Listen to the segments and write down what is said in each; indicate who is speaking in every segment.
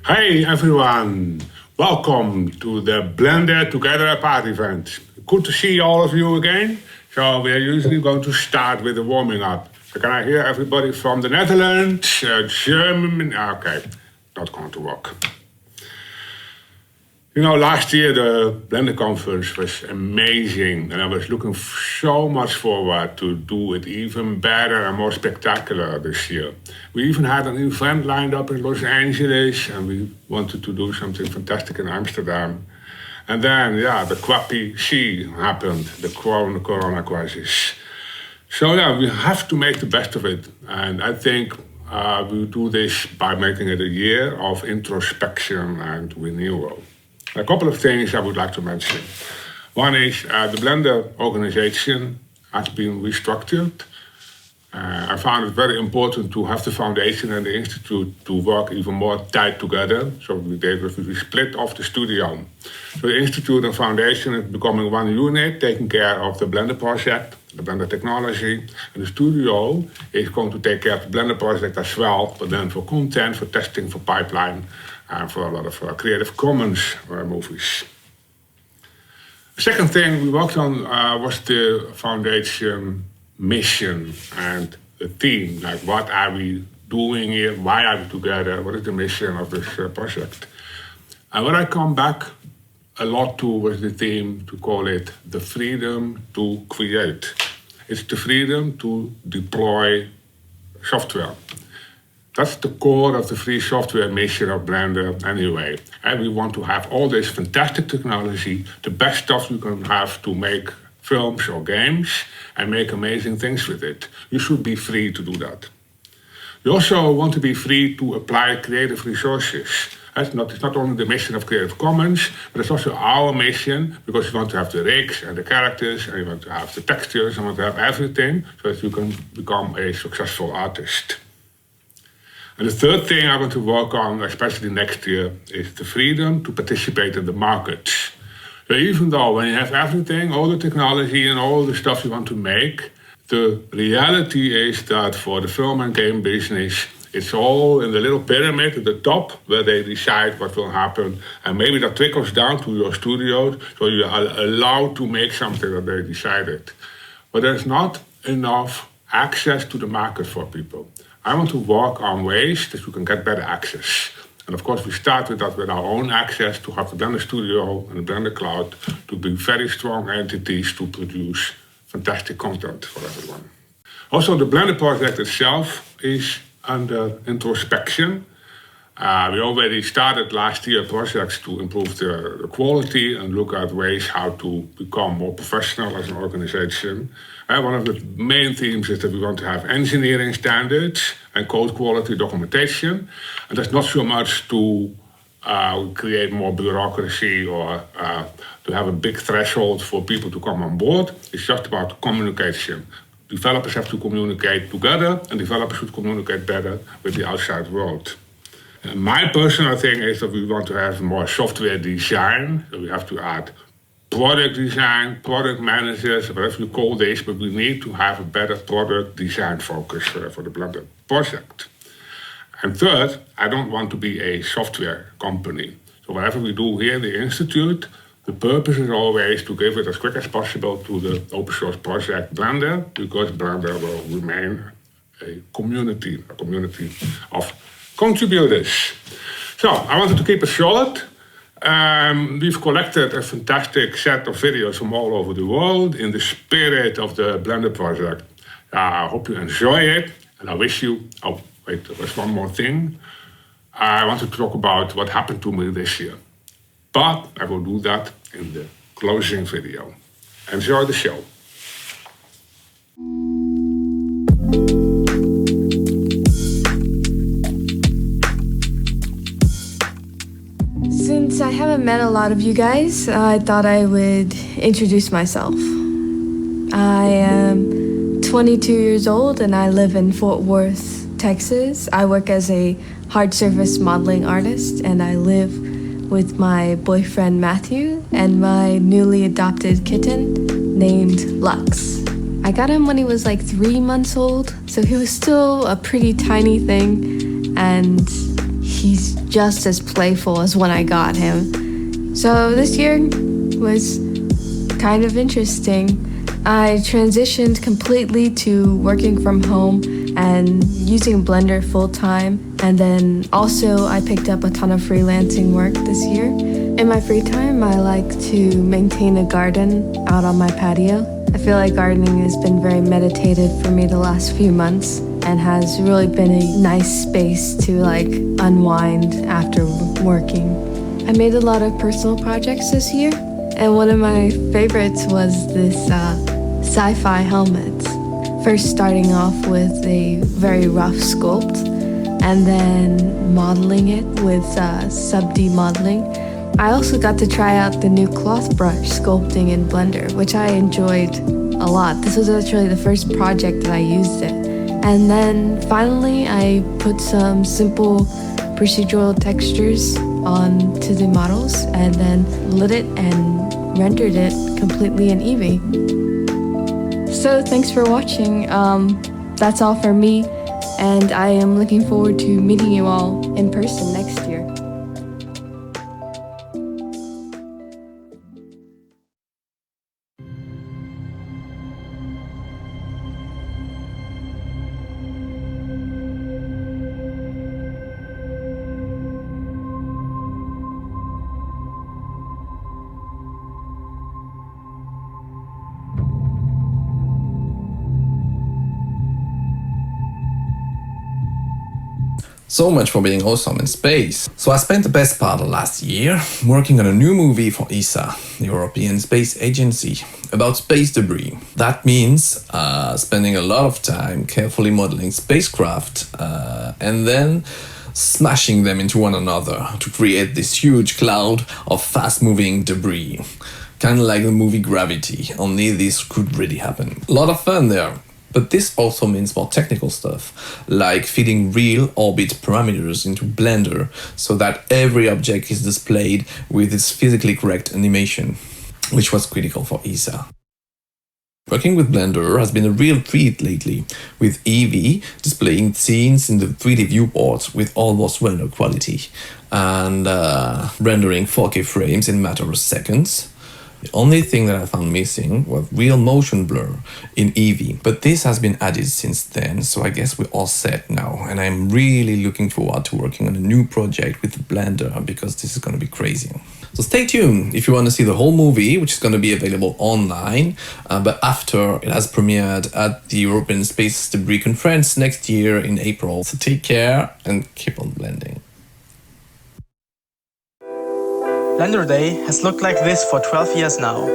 Speaker 1: Hey everyone, welcome to the Blender Together party event. Good to see all of you again. So we are usually going to start with the warming up. So can I hear everybody from the Netherlands, Germany? Okay, not going to work. You know, last year the Blender conference was amazing and I was looking so much forward to do it even better and more spectacular this year. We even had an event lined up in Los Angeles and we wanted to do something fantastic in Amsterdam. And then, the crappy C happened, the corona crisis. So we have to make the best of it. And I think we do this by making it a year of introspection and renewal. A couple of things I would like to mention. One is the Blender organization has been restructured. I found it very important to have the foundation and the institute to work even more tight together. So we split off the studio. So the institute and foundation is becoming one unit, taking care of the Blender project, the Blender technology. And the studio is going to take care of the Blender project as well, but then for content, for testing, for pipeline, and for a lot of Creative Commons movies. The second thing we worked on was the foundation mission and the theme. Like, what are we doing here? Why are we together? What is the mission of this project? And what I come back a lot to was the theme to call it the freedom to create. It's the freedom to deploy software. That's the core of the free software mission of Blender anyway. And we want to have all this fantastic technology, the best stuff you can have to make films or games and make amazing things with it. You should be free to do that. We also want to be free to apply creative resources. It's not only the mission of Creative Commons, but it's also our mission because we want to have the rigs and the characters and we want to have the textures and we want to have everything so that you can become a successful artist. And the third thing I want to work on, especially next year, is the freedom to participate in the markets. So even though when you have everything, all the technology and all the stuff you want to make, the reality is that for the film and game business, it's all in the little pyramid at the top where they decide what will happen. And maybe that trickles down to your studios, so you are allowed to make something that they decided. But there's not enough access to the market for people. I want to work on ways that you can get better access. And of course, we start with that with our own access to have the Blender Studio and the Blender Cloud to be very strong entities to produce fantastic content for everyone. Also, the Blender project itself is under introspection. We already started last year projects to improve the quality and look at ways how to become more professional as an organization. One of the main themes is that we want to have engineering standards and code quality documentation. And that's not so much to create more bureaucracy or to have a big threshold for people to come on board. It's just about communication. Developers have to communicate together and developers should communicate better with the outside world. And my personal thing is that we want to have more software design. So we have to add product design, product managers, whatever you call this, but we need to have a better product design focus for the Blender project. And third, I don't want to be a software company. So whatever we do here in the Institute, the purpose is always to give it as quick as possible to the open source project Blender, because Blender will remain a community of contributors. So I wanted to keep it short. We've collected a fantastic set of videos from all over the world in the spirit of the Blender project. I hope you enjoy it, and I wish you... Oh, wait, there was one more thing. I wanted to talk about what happened to me this year. But I will do that in the closing video. Enjoy the show.
Speaker 2: Since I haven't met a lot of you guys, I thought I would introduce myself. I am 22 years old and I live in Fort Worth, Texas. I work as a hard surface modeling artist and I live with my boyfriend Matthew and my newly adopted kitten named Lux. I got him when he was like 3 months old, so he was still a pretty tiny thing, and he he's just as playful as when I got him. So this year was kind of interesting. I transitioned completely to working from home and using Blender full-time. And then also I picked up a ton of freelancing work this year. In my free time, I like to maintain a garden out on my patio. I feel like gardening has been very meditative for me the last few months and has really been a nice space to unwind after working. I made a lot of personal projects this year, and one of my favorites was this sci-fi helmet. First starting off with a very rough sculpt and then modeling it with sub-D modeling. I also got to try out the new cloth brush sculpting in Blender, which I enjoyed a lot. This was actually the first project that I used it. And then finally I put some simple procedural textures onto the models and then lit it and rendered it completely in Eevee. So thanks for watching. That's all for me, and I am looking forward to meeting you all in person next year.
Speaker 3: So much for being awesome in space. So I spent the best part of last year working on a new movie for ESA, the European Space Agency, about space debris. That means spending a lot of time carefully modeling spacecraft and then smashing them into one another to create this huge cloud of fast-moving debris. Kind of like the movie Gravity, only this could really happen. A lot of fun there. But this also means more technical stuff, like feeding real orbit parameters into Blender so that every object is displayed with its physically correct animation, which was critical for ESA. Working with Blender has been a real treat lately, with Eevee displaying scenes in the 3D viewport with almost render quality, and rendering 4K frames in a matter of seconds. The only thing that I found missing was real motion blur in Eevee, but this has been added since then, so I guess we're all set now, and I'm really looking forward to working on a new project with Blender because this is going to be crazy. So stay tuned if you want to see the whole movie, which is going to be available online, but after it has premiered at the European Space Debris Conference next year in April. So take care and keep on blending.
Speaker 4: Blender Day has looked like this for 12 years now.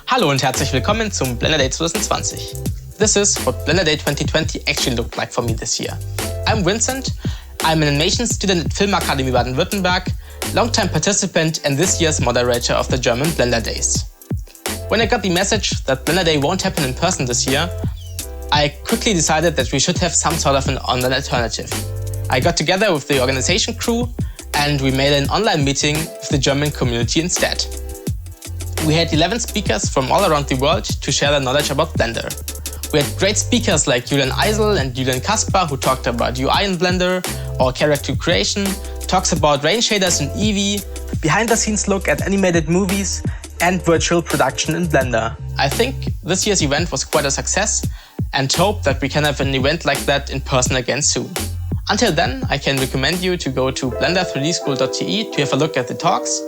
Speaker 4: Hallo und herzlich willkommen zum Blender Day 2020. This is what Blender Day 2020 actually looked like for me this year. I'm Vincent. I'm an animation student at Filmakademie Baden-Württemberg, longtime participant and this year's moderator of the German Blender Days. When I got the message that Blender Day won't happen in person this year, I quickly decided that we should have some sort of an online alternative. I got together with the organization crew and we made an online meeting with the German community instead. We had 11 speakers from all around the world to share their knowledge about Blender. We had great speakers like Julian Eisel and Julian Kaspar who talked about UI in Blender or character creation, talks about rain shaders in Eevee, behind-the-scenes look at animated movies and virtual production in Blender. I think this year's event was quite a success and hope that we can have an event like that in person again soon. Until then, I can recommend you to go to blender3dschool.de to have a look at the talks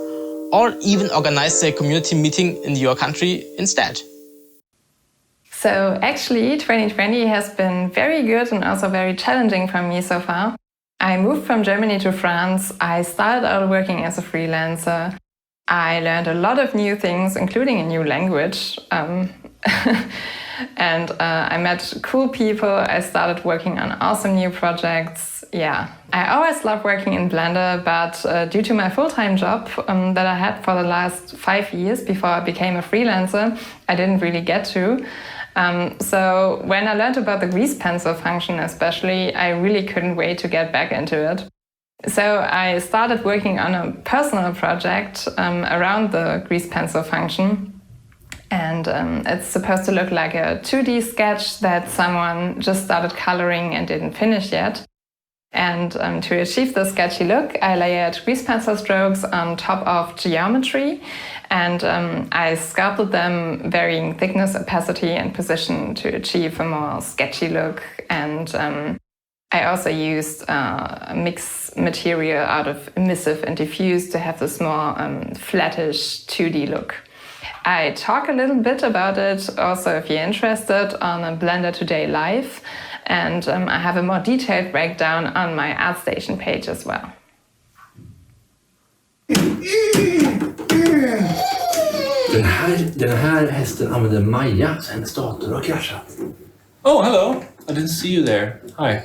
Speaker 4: or even organize a community meeting in your country instead.
Speaker 5: So actually, 2020 has been very good and also very challenging for me so far. I moved from Germany to France. I started out working as a freelancer. I learned a lot of new things, including a new language. And I met cool people. I started working on awesome new projects. Yeah, I always loved working in Blender, but due to my full-time job that I had for the last 5 years before I became a freelancer, I didn't really get to. So when I learned about the grease pencil function especially, I really couldn't wait to get back into it. So I started working on a personal project around the grease pencil function. And it's supposed to look like a 2D sketch that someone just started coloring and didn't finish yet. And to achieve the sketchy look, I layered grease pencil strokes on top of geometry, and I sculpted them varying thickness, opacity, and position to achieve a more sketchy look. And I also used a mixed material out of emissive and diffuse to have this more flattish 2D look. I talk a little bit about it also if you're interested on a Blender Today Live, and I have a more detailed breakdown on my ArtStation page as well.
Speaker 6: Den här hästen använder Maja, så hennes dator har kraschat.
Speaker 7: Oh, hello. I didn't see you there. Hi.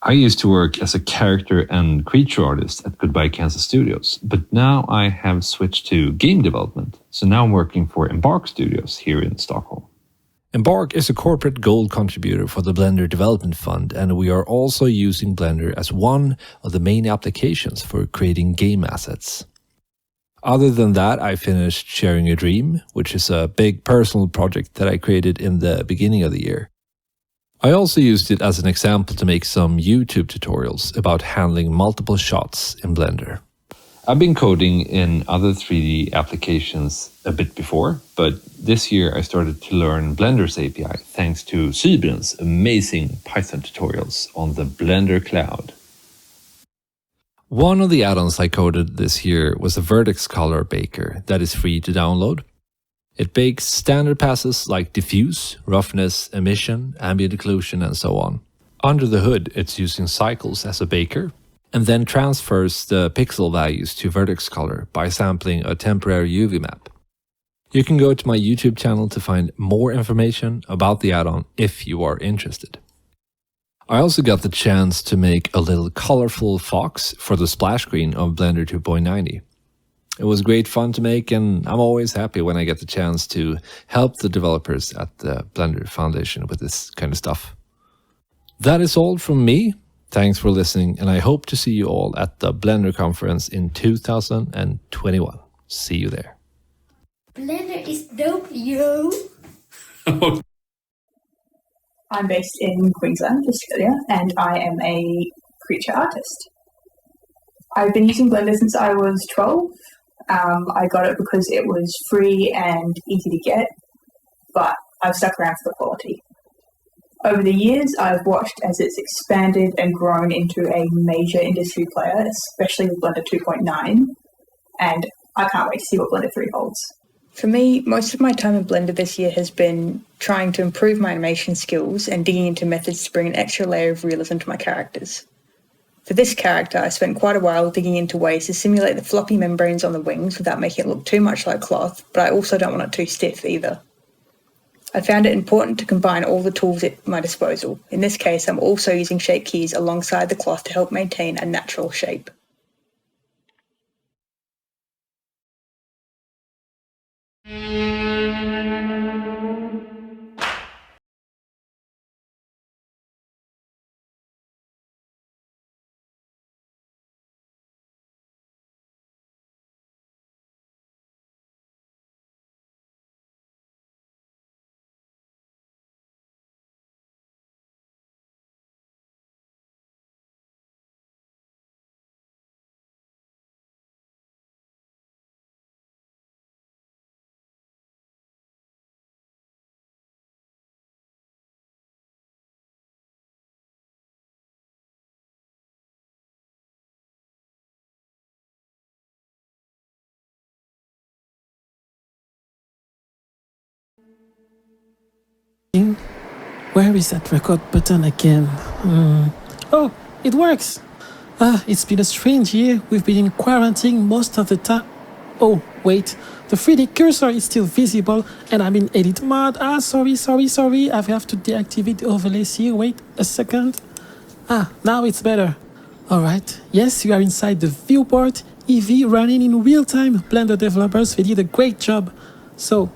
Speaker 8: I used to work as a character and creature artist at Goodbye Kansas Studios, but now I have switched to game development. So now I'm working for Embark Studios here in Stockholm.
Speaker 9: Embark is a corporate gold contributor for the Blender Development Fund, and we are also using Blender as one of the main applications for creating game assets. Other than that, I finished Sharing a Dream, which is a big personal project that I created in the beginning of the year. I also used it as an example to make some YouTube tutorials about handling multiple shots in Blender.
Speaker 8: I've been coding in other 3D applications a bit before, but this year I started to learn Blender's API thanks to Sybren's amazing Python tutorials on the Blender cloud.
Speaker 9: One of the add-ons I coded this year was a vertex color baker that is free to download. It bakes standard passes like diffuse, roughness, emission, ambient occlusion, and so on. Under the hood, it's using cycles as a baker, and then transfers the pixel values to vertex color by sampling a temporary UV map. You can go to my YouTube channel to find more information about the add-on if you are interested. I also got the chance to make a little colorful fox for the splash screen of Blender 2.90. It was great fun to make, and I'm always happy when I get the chance to help the developers at the Blender Foundation with this kind of stuff. That is all from me. Thanks for listening, and I hope to see you all at the Blender conference in 2021. See you there.
Speaker 10: Blender is dope, yo!
Speaker 11: I'm based in Queensland, Australia, and I am a creature artist. I've been using Blender since I was 12. I got it because it was free and easy to get, but I've stuck around for the quality. Over the years, I've watched as it's expanded and grown into a major industry player, especially with Blender 2.9, and I can't wait to see what Blender 3 holds.
Speaker 12: For me, most of my time in Blender this year has been trying to improve my animation skills and digging into methods to bring an extra layer of realism to my characters. For this character, I spent quite a while digging into ways to simulate the floppy membranes on the wings without making it look too much like cloth, but I also don't want it too stiff either. I found it important to combine all the tools at my disposal. In this case, I'm also using shape keys alongside the cloth to help maintain a natural shape.
Speaker 13: Where is that record button again? Oh, it works! It's been a strange year. We've been in quarantine most of the time. Oh, wait. The 3D cursor is still visible and I'm in edit mode. Sorry. I have to deactivate the overlays here. Wait a second. Now it's better. Alright. Yes, you are inside the viewport. EV running in real time. Blender developers, they did a great job. So,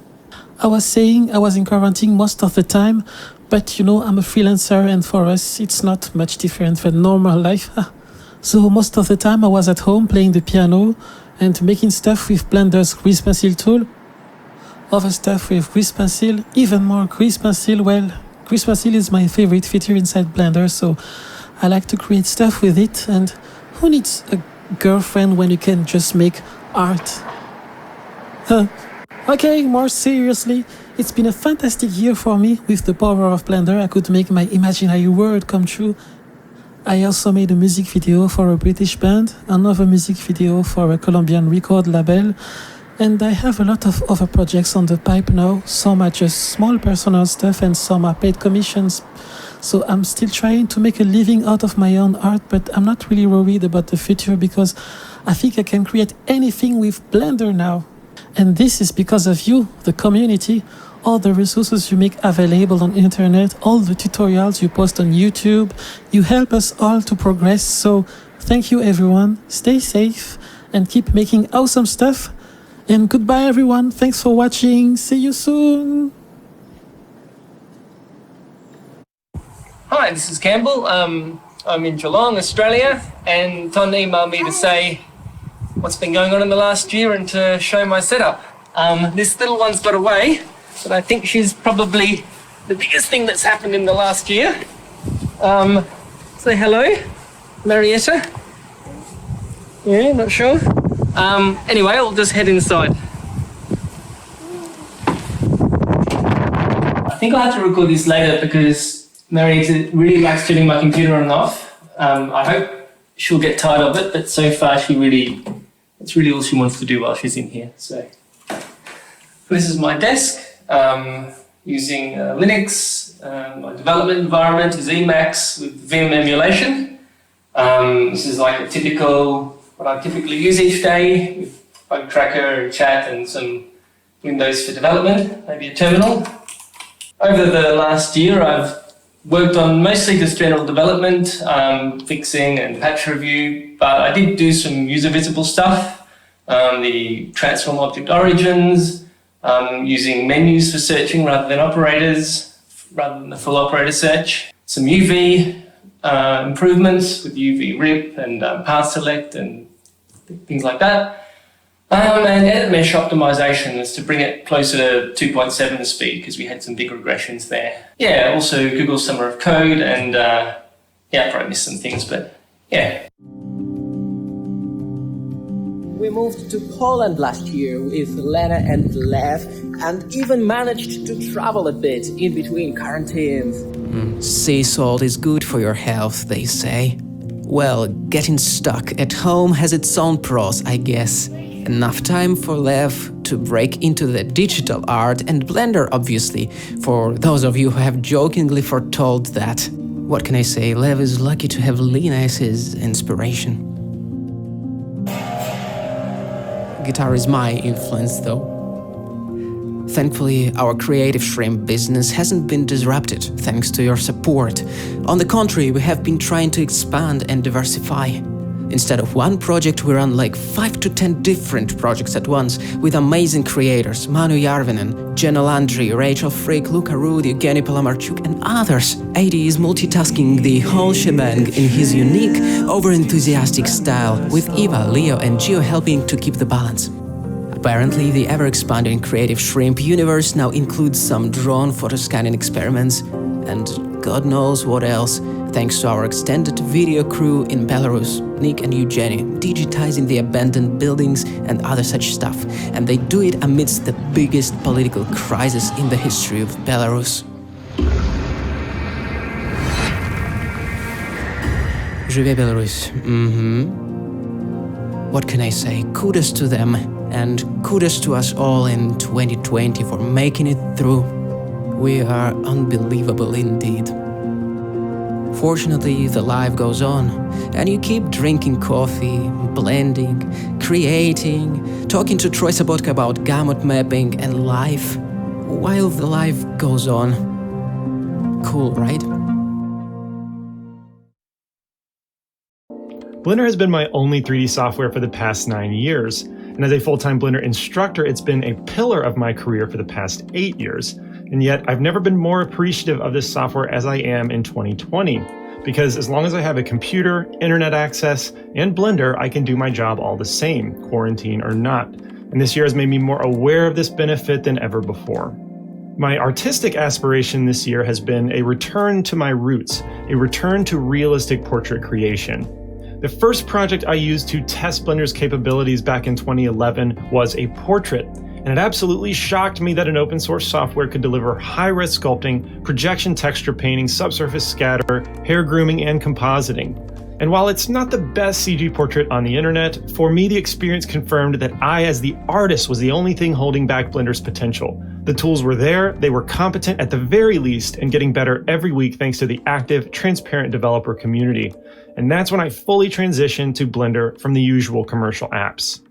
Speaker 13: I was saying I was in quarantine most of the time, but you know, I'm a freelancer and for us it's not much different than normal life. So most of the time I was at home playing the piano and making stuff with Blender's grease pencil tool. other stuff with grease pencil, even more grease pencil. Well, grease pencil is my favorite feature inside Blender, so I like to create stuff with it. And who needs a girlfriend when you can just make art? Okay, more seriously, it's been a fantastic year for me. With the power of Blender, I could make my imaginary world come true. I also made a music video for a British band, another music video for a Colombian record label, and I have a lot of other projects on the pipe now. Some are just small personal stuff and some are paid commissions. So I'm still trying to make a living out of my own art, but I'm not really worried about the future because I think I can create anything with Blender now. And this is because of you, the community, all the resources you make available on internet, all the tutorials you post on YouTube. You help us all to progress. So thank you, everyone. Stay safe and keep making awesome stuff. And goodbye, everyone. Thanks for watching. See you soon.
Speaker 14: Hi, this is Campbell. I'm in Geelong, Australia, and Ton emailed me to say what's been going on in the last year and to show my setup. This little one's got away, but I think she's probably the biggest thing that's happened in the last year. Say hello, Marietta. Yeah, not sure. Anyway, I'll just head inside. I think I'll have to record this later because Marietta really likes turning my computer on and off. I hope she'll get tired of it, but so far it's really all she wants to do while she's in here. So this is my desk, using Linux. My development environment is Emacs with Vim emulation. This is like what I typically use each day with Bug Tracker, chat, and some Windows for development, maybe a terminal. Over the last year, I've worked on mostly just general development, fixing and patch review, but I did do some user visible stuff, the transform object origins, using menus for searching rather than the full operator search, some UV improvements with UV rip and path select and things like that. And edit mesh optimization is to bring it closer to 2.7 speed because we had some big regressions there. Yeah, also Google Summer of Code and I probably missed some things, but yeah.
Speaker 15: We moved to Poland last year with Lena and Lev and even managed to travel a bit in between quarantines.
Speaker 16: Sea salt is good for your health, they say. Well, getting stuck at home has its own pros, I guess. Enough time for Lev to break into the digital art and Blender, obviously, for those of you who have jokingly foretold that. What can I say, Lev is lucky to have Lena as his inspiration. Guitar is my influence, though. Thankfully, our creative shrimp business hasn't been disrupted, thanks to your support. On the contrary, we have been trying to expand and diversify. Instead of one project, we run like 5 to 10 different projects at once with amazing creators, Manu Järvinen, Jenna Landry, Rachel Frick, Luca Rudi, Evgeny Palamarchuk, and others. AD is multitasking the whole shebang in his unique, over-enthusiastic style, with Eva, Leo, and Gio helping to keep the balance. Apparently, the ever-expanding creative shrimp universe now includes some drone photoscanning experiments, and God knows what else, thanks to our extended video crew in Belarus, Nick and Eugenie, digitizing the abandoned buildings and other such stuff. And they do it amidst the biggest political crisis in the history of Belarus. Живе Belarus. What can I say? Kudos to them, and kudos to us all in 2020 for making it through. We are unbelievable indeed. Fortunately, the life goes on, and you keep drinking coffee, blending, creating, talking to Troy Sabotka about gamut mapping and life, while the life goes on. Cool, right?
Speaker 17: Blender has been my only 3D software for the past 9 years, and as a full-time Blender instructor, it's been a pillar of my career for the past 8 years. And yet, I've never been more appreciative of this software as I am in 2020, because as long as I have a computer, internet access, and Blender, I can do my job all the same, quarantine or not. and this year has made me more aware of this benefit than ever before. My artistic aspiration this year has been a return to my roots, a return to realistic portrait creation. The first project I used to test Blender's capabilities back in 2011 was a portrait, and it absolutely shocked me that an open source software could deliver high-res sculpting, projection texture painting, subsurface scatter, hair grooming, and compositing. And while it's not the best CG portrait on the internet, for me the experience confirmed that I as the artist was the only thing holding back Blender's potential. The tools were there, they were competent at the very least, and getting better every week thanks to the active, transparent developer community. And that's when I fully transitioned to Blender from the usual commercial apps.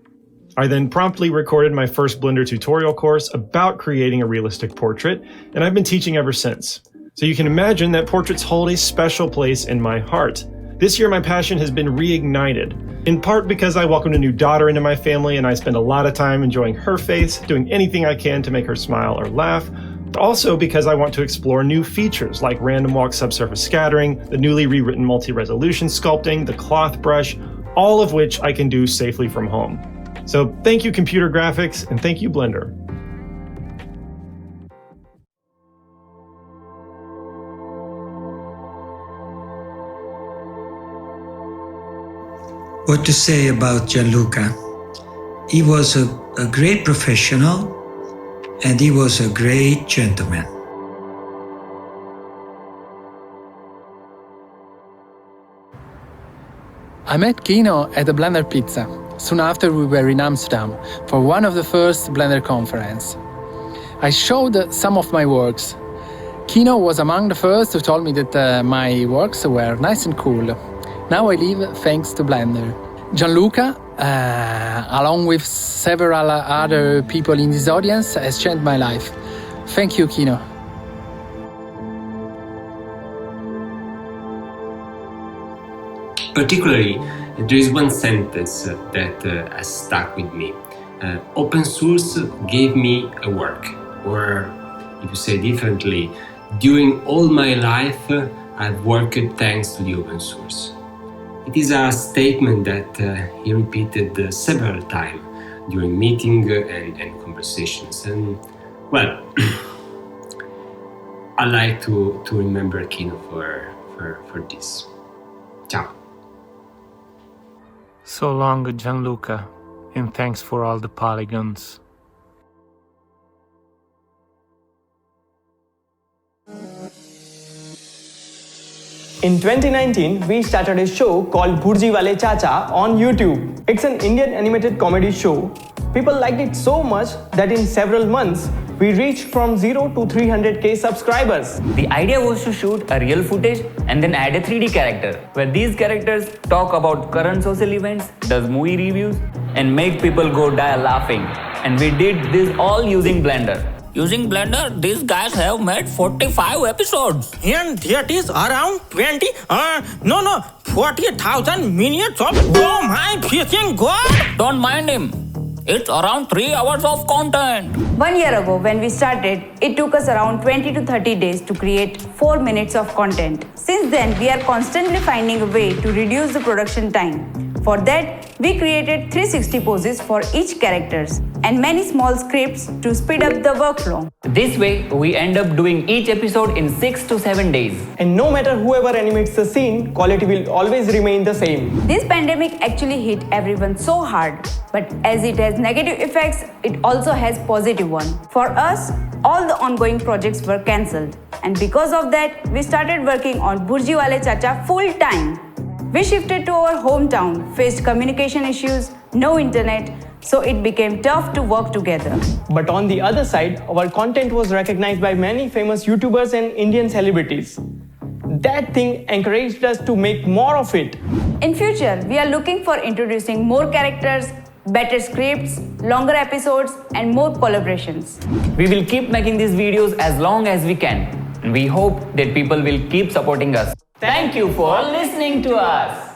Speaker 17: I then promptly recorded my first Blender tutorial course about creating a realistic portrait, and I've been teaching ever since. So you can imagine that portraits hold a special place in my heart. This year my passion has been reignited, in part because I welcomed a new daughter into my family and I spend a lot of time enjoying her face, doing anything I can to make her smile or laugh, but also because I want to explore new features like random walk subsurface scattering, the newly rewritten multi-resolution sculpting, the cloth brush, all of which I can do safely from home. So thank you computer graphics and thank you Blender.
Speaker 18: What to say about Gianluca? He was a great professional and he was a great gentleman.
Speaker 19: I met Kino at the Blender Pizza, soon after we were in Amsterdam for one of the first Blender conference. I showed some of my works. Kino was among the first who told me that my works were nice and cool. Now I live thanks to Blender. Gianluca, along with several other people in this audience, has changed my life. Thank you, Kino.
Speaker 20: Particularly, there is one sentence that has stuck with me. Open source gave me a work, or if you say differently, during all my life I've worked thanks to the open source. It is a statement that he repeated several times during meetings and conversations. And, well, I like to remember Kino for this. Ciao.
Speaker 21: So long, Gianluca, and thanks for all the polygons.
Speaker 22: In 2019, we started a show called Bhurji Wale Chacha on YouTube. It's an Indian animated comedy show. People liked it so much that in several months, we reached from 0 to 300k subscribers.
Speaker 23: The idea was to shoot a real footage and then add a 3D character, where these characters talk about current social events, does movie reviews, and make people go die laughing. And we did this all using Blender.
Speaker 24: Using Blender, these guys have made 45 episodes.
Speaker 25: And that is around 40,000 minutes of oh my fishing god!
Speaker 24: Don't mind him. It's around 3 hours of content.
Speaker 26: 1 year ago, when we started, it took us around 20 to 30 days to create 4 minutes of content. Since then, we are constantly finding a way to reduce the production time. For that, we created 360 poses for each characters and many small scripts to speed up the workflow.
Speaker 23: This way, we end up doing each episode in 6 to 7 days.
Speaker 22: And no matter whoever animates the scene, quality will always remain the same.
Speaker 26: This pandemic actually hit everyone so hard, but as it has negative effects, it also has positive ones. For us, all the ongoing projects were cancelled. And because of that, we started working on Bhurji Wale Chacha full time. We shifted to our hometown, faced communication issues, no internet, so it became tough to work together.
Speaker 22: But on the other side, our content was recognized by many famous YouTubers and Indian celebrities. That thing encouraged us to make more of it.
Speaker 26: In future, we are looking for introducing more characters, better scripts, longer episodes, and more collaborations.
Speaker 23: We will keep making these videos as long as we can, and we hope that people will keep supporting us. Thank you for listening to us.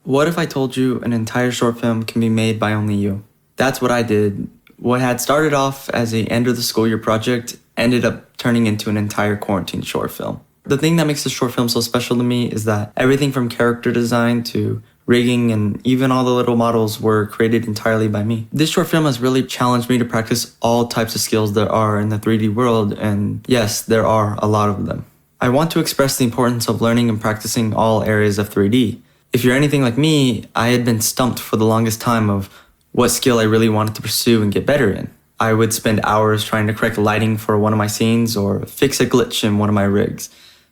Speaker 27: What if I told you an entire short film can be made by only you? That's what I did
Speaker 1: What had started off as an end of the school year project ended up turning into an entire quarantine short film. The thing that makes the short film so special to me is that everything from character design to rigging and even all the little models were created entirely by me. This short film has really challenged me to practice all types of skills there are in the 3D world, and yes, there are a lot of them. I want to express the importance of learning and practicing all areas of 3D. If you're anything like me, I had been stumped for the longest time of what skill I really wanted to pursue and get better in. I would spend hours trying to correct lighting for one of my scenes or fix a glitch in one of my rigs.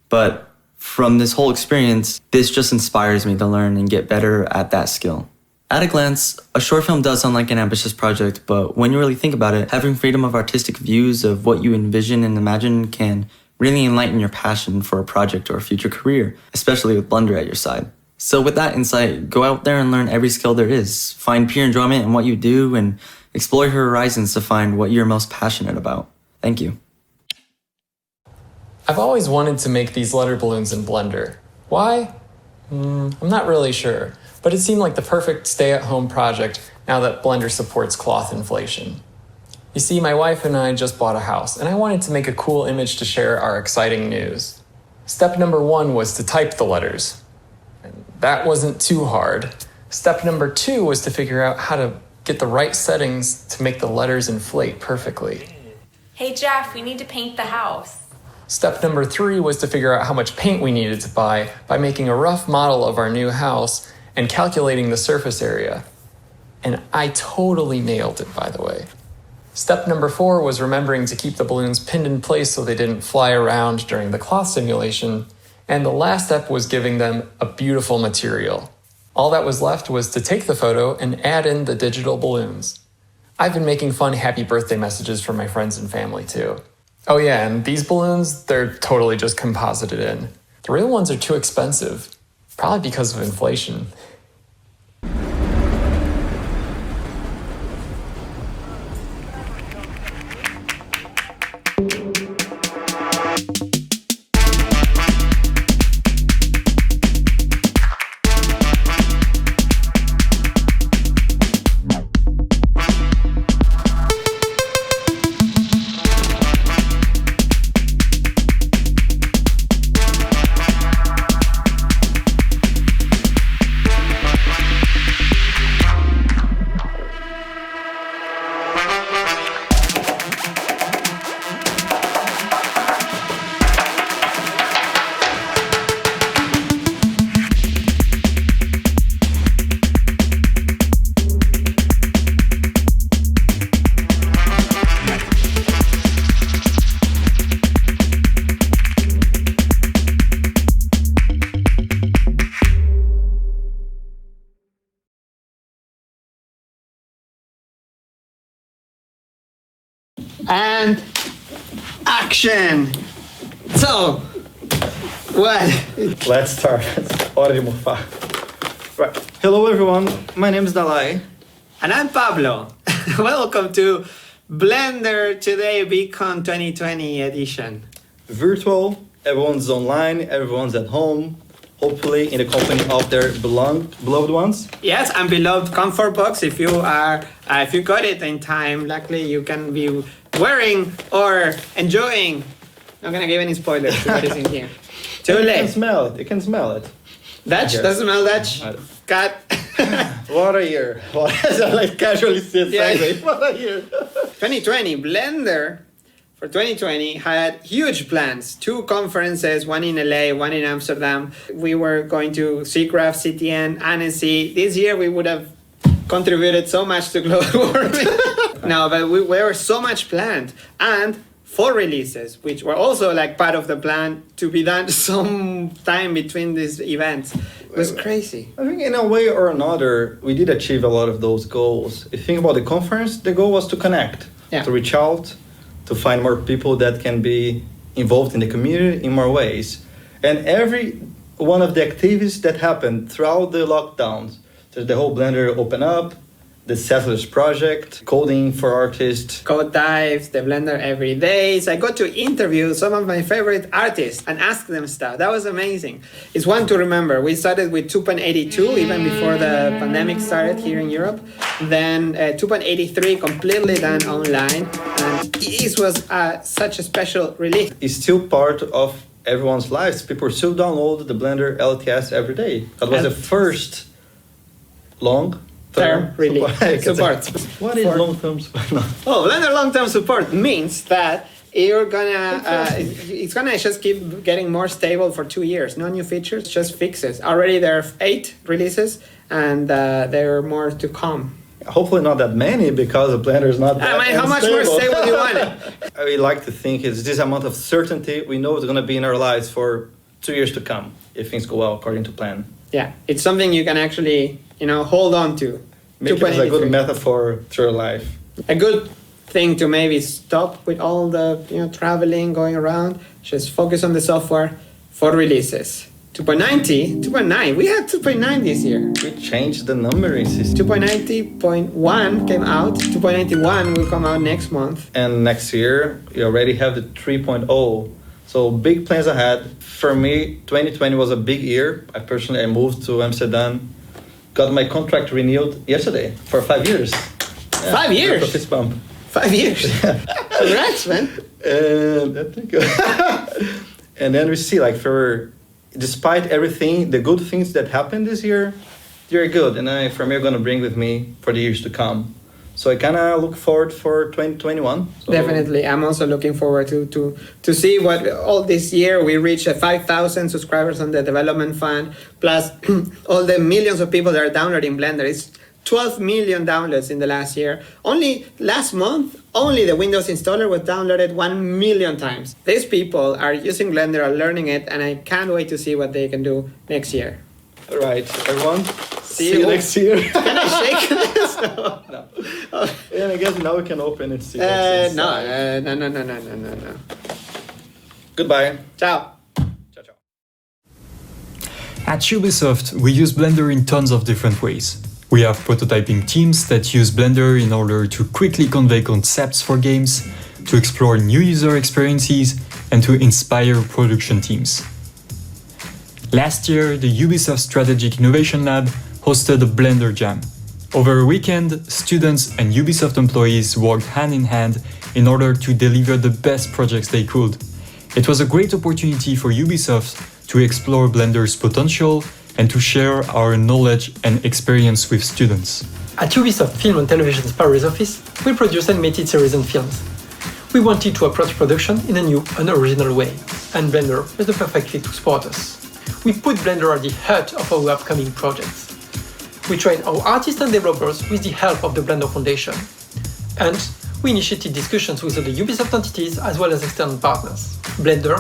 Speaker 1: But from this whole experience, this just inspires me to learn and get better at that skill. At a glance, a short film does sound like an ambitious project, but when you really think about it, having freedom of artistic views of what you envision and imagine can really enlighten your passion for a project or a future career, especially with Blender at your side. So with that insight, go out there and learn every skill there is. Find pure enjoyment in what you do and explore your horizons to find what you're most passionate about. Thank you.
Speaker 2: I've always wanted to make these letter balloons in Blender. Why? I'm not really sure, but it seemed like the perfect stay-at-home project now that Blender supports cloth inflation. You see, my wife and I just bought a house, and I wanted to make a cool image to share our exciting news. Step number 1 was to type the letters. And that wasn't too hard. Step number 2 was to figure out how to get the right settings to make the letters inflate perfectly.
Speaker 3: Hey Jeff, we need to paint the house.
Speaker 2: Step number 3 was to figure out how much paint we needed to buy by making a rough model of our new house and calculating the surface area. And I totally nailed it, by the way. Step number 4 was remembering to keep the balloons pinned in place so they didn't fly around during the cloth simulation. And the last step was giving them a beautiful material. All that was left was to take the photo and add in the digital balloons. I've been making fun happy birthday messages for my friends and family too. Oh yeah, and these balloons, they're totally just composited in. The real ones are too expensive, probably because of inflation.
Speaker 4: And action! So, what?
Speaker 5: Let's start. Hora de morfar. Right. Hello everyone, my name is Dalai.
Speaker 4: And I'm Pablo. Welcome to Blender Today BCon 2020 edition.
Speaker 5: Virtual, everyone's online, everyone's at home, hopefully in the company of their beloved ones.
Speaker 4: Yes, and beloved comfort box. If you got it in time, luckily you can be wearing or enjoying. I'm not gonna give any spoilers to what is in here. Too late.
Speaker 5: You can smell it. You can smell it.
Speaker 4: Dutch? Does it smell Dutch? Cut.
Speaker 5: What a year. Like casually said,
Speaker 4: Yeah.
Speaker 5: what a year.
Speaker 4: 2020, Blender for 2020 had huge plans. 2 conferences, one in LA, one in Amsterdam. We were going to SIGGRAPH, CTN, Annecy. This year we would have contributed so much to global warming. No, but we were so much planned. And 4 releases, which were also like part of the plan to be done some time between these events. It was crazy.
Speaker 5: I think in a way or another, we did achieve a lot of those goals. If you think about the conference, the goal was to connect, to reach out, to find more people that can be involved in the community in more ways. And every one of the activities that happened throughout the lockdowns, so the whole Blender open up, the Settlers project, coding for artists.
Speaker 4: Code dives, the Blender every day. So I got to interview some of my favorite artists and ask them stuff. That was amazing. It's one to remember. We started with 2.82 even before the pandemic started here in Europe. Then 2.83 completely done online. And this was such a special release.
Speaker 5: It's still part of everyone's lives. People still download the Blender LTS every day. That was the first long-term support. What is long-term support? No.
Speaker 4: Oh, Blender long-term support means that you're gonna it's gonna just keep getting more stable for 2 years. No new features, just fixes. Already there are 8 releases, and there are more to come.
Speaker 5: Hopefully not that many, because the Blender is not that
Speaker 4: how much more stable do you want it?
Speaker 5: I like to think it's this amount of certainty we know it's going to be in our lives for 2 years to come, if things go well according to plan.
Speaker 4: Yeah, it's something you can actually, hold on to.
Speaker 5: Make it as a good metaphor to your life. A
Speaker 4: good thing to maybe stop with all the traveling, going around. Just focus on the software for releases. 2.90, 2.9. We had 2.9 this year.
Speaker 5: We changed the numbering system.
Speaker 4: 2.90.1 came out. 2.91 will come out next month.
Speaker 5: And next year, you already have the 3.0. So big plans ahead. For me, 2020 was a big year. I moved to Amsterdam, got my contract renewed yesterday for 5 years.
Speaker 4: Yeah, 5 years?
Speaker 5: Fist bump.
Speaker 4: 5 years? Congrats, man.
Speaker 5: Thank you. And then we see, despite everything, the good things that happened this year, they're good. And for me, I'm going to bring with me for the years to come. So I kind of look forward for 2021. So.
Speaker 4: Definitely. I'm also looking forward to see what all this year we reached 5,000 subscribers on the development fund, plus all the millions of people that are downloading Blender. It's 12 million downloads in the last year. Only last month, only the Windows installer was downloaded 1 million times. These people are using Blender, are learning it, and I can't wait to see what they can do next year.
Speaker 5: All right, everyone. See you next year.
Speaker 4: Can I shake this? No.
Speaker 5: Yeah, I guess now we can open and see.
Speaker 4: No.
Speaker 5: Goodbye.
Speaker 4: Ciao.
Speaker 6: At Ubisoft, we use Blender in tons of different ways. We have prototyping teams that use Blender in order to quickly convey concepts for games, to explore new user experiences, and to inspire production teams. Last year, the Ubisoft Strategic Innovation Lab hosted a Blender Jam. Over a weekend, students and Ubisoft employees worked hand in hand in order to deliver the best projects they could. It was a great opportunity for Ubisoft to explore Blender's potential and to share our knowledge and experience with students.
Speaker 7: At Ubisoft Film and Television's Paris office, we produce animated series and films. We wanted to approach production in a new and original way, and Blender is the perfect fit to support us. We put Blender at the heart of our upcoming projects. We train our artists and developers with the help of the Blender Foundation. And we initiated discussions with other Ubisoft entities as well as external partners. Blender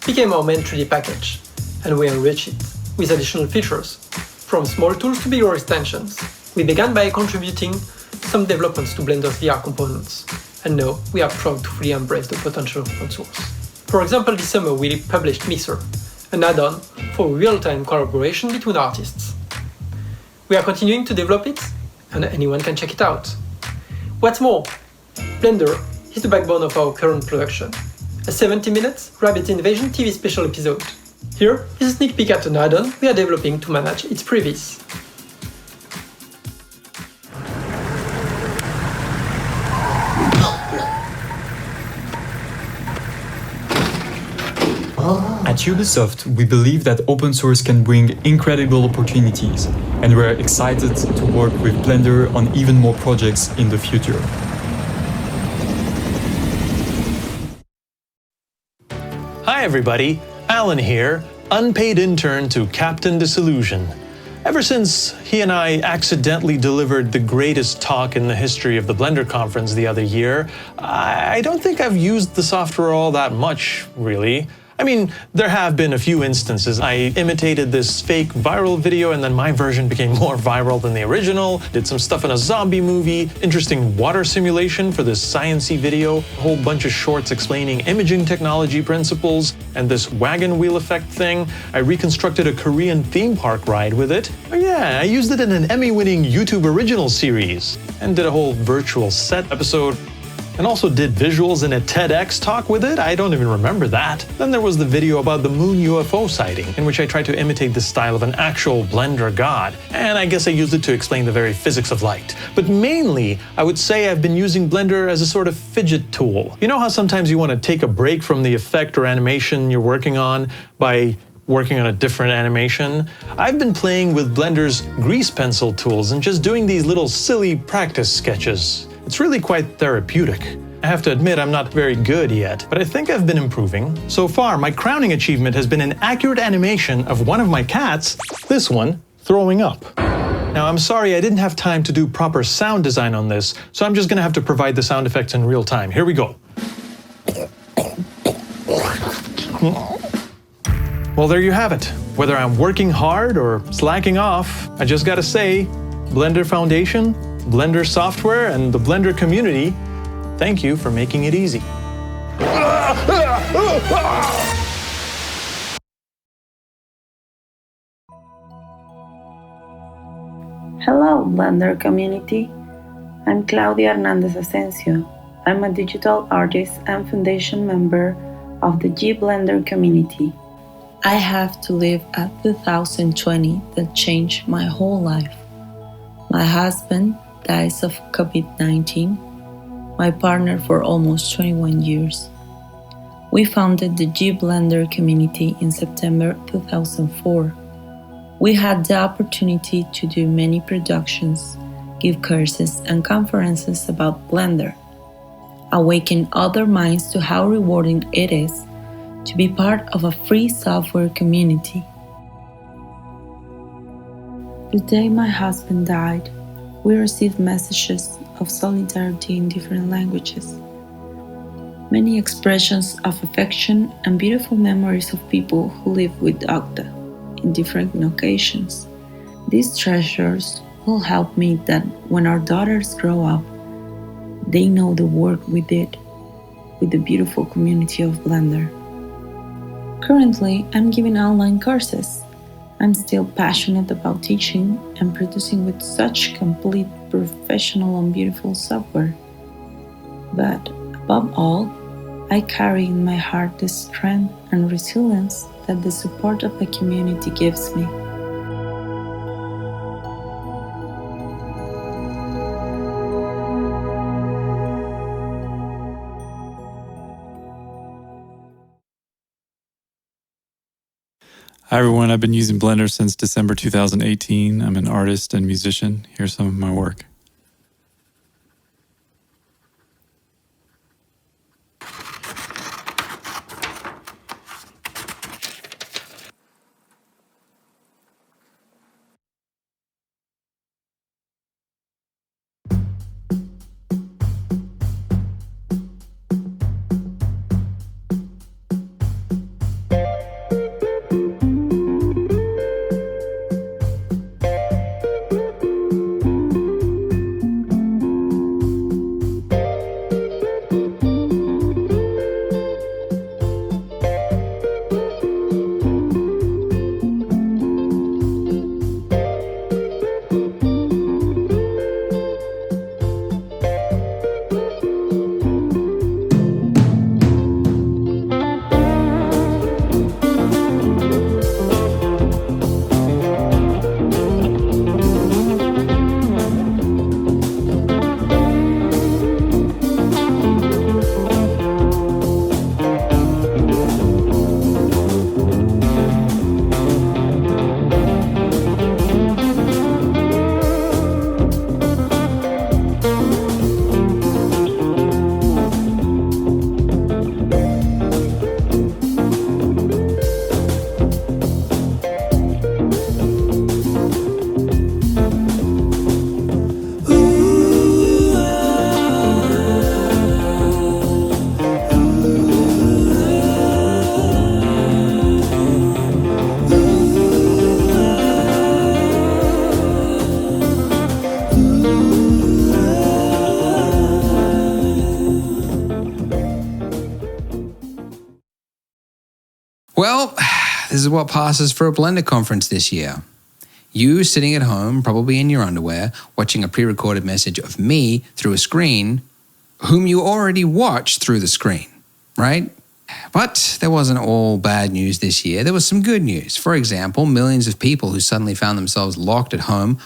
Speaker 7: became our main 3D package, and we enriched it with additional features, from small tools to bigger extensions. We began by contributing some developments to Blender's VR components, and now we are proud to fully embrace the potential of open source. For example, this summer we published Mixer, an add-on for real-time collaboration between artists. We are continuing to develop it, and anyone can check it out. What's more, Blender is the backbone of our current production, a 70-minute Rabbit Invasion TV special episode. Here is a sneak peek at an add-on we are developing to manage its previews.
Speaker 6: At Ubisoft, we believe that open source can bring incredible opportunities, and we're excited to work with Blender on even more projects in the future.
Speaker 8: Hi everybody, Alan here, unpaid intern to Captain Disillusion. Ever since he and I accidentally delivered the greatest talk in the history of the Blender conference the other year, I don't think I've used the software all that much, really. I mean, there have been a few instances. I imitated this fake viral video and then my version became more viral than the original. Did some stuff in a zombie movie, interesting water simulation for this science-y video, a whole bunch of shorts explaining imaging technology principles, and this wagon wheel effect thing. I reconstructed a Korean theme park ride with it. Oh yeah, I used it in an Emmy-winning YouTube original series, and did a whole virtual set episode. And also did visuals in a TEDx talk with it. I don't even remember that. Then there was the video about the moon UFO sighting, in which I tried to imitate the style of an actual Blender god. And I guess I used it to explain the very physics of light. But mainly, I would say I've been using Blender as a sort of fidget tool. You know how sometimes you want to take a break from the effect or animation you're working on by working on a different animation? I've been playing with Blender's grease pencil tools and just doing these little silly practice sketches. It's really quite therapeutic. I have to admit I'm not very good yet, but I think I've been improving. So far, my crowning achievement has been an accurate animation of one of my cats, this one, throwing up. Now, I'm sorry I didn't have time to do proper sound design on this, so I'm just gonna have to provide the sound effects in real time. Here we go. Well, there you have it. Whether I'm working hard or slacking off, I just gotta say, Blender Foundation, Blender software, and the Blender community, thank you for making it easy.
Speaker 9: Hello, Blender community. I'm Claudia Hernández Ascencio. I'm a digital artist and foundation member of the Blender community. I have to live a 2020 that changed my whole life. My husband dies of COVID-19, my partner for almost 21 years. We founded the Blender community in September 2004. We had the opportunity to do many productions, give courses and conferences about Blender, awaken other minds to how rewarding it is to be part of a free software community. The day my husband died, we received messages of solidarity in different languages. Many expressions of affection and beautiful memories of people who live with Octa in different occasions. These treasures will help me that when our daughters grow up, they know the work we did with the beautiful community of Blender. Currently, I'm giving online courses. I'm still passionate about teaching and producing with such complete, professional and beautiful software. But above all, I carry in my heart the strength and resilience that the support of the community gives me.
Speaker 10: Hi everyone, I've been using Blender since December 2018. I'm an artist and musician. Here's some of my work.
Speaker 11: Well, this is what passes for a Blender conference this year. You sitting at home, probably in your underwear, watching a pre-recorded message of me through a screen, whom you already watched through the screen, right? But there wasn't all bad news this year. There was some good news. For example, millions of people who suddenly found themselves locked at home,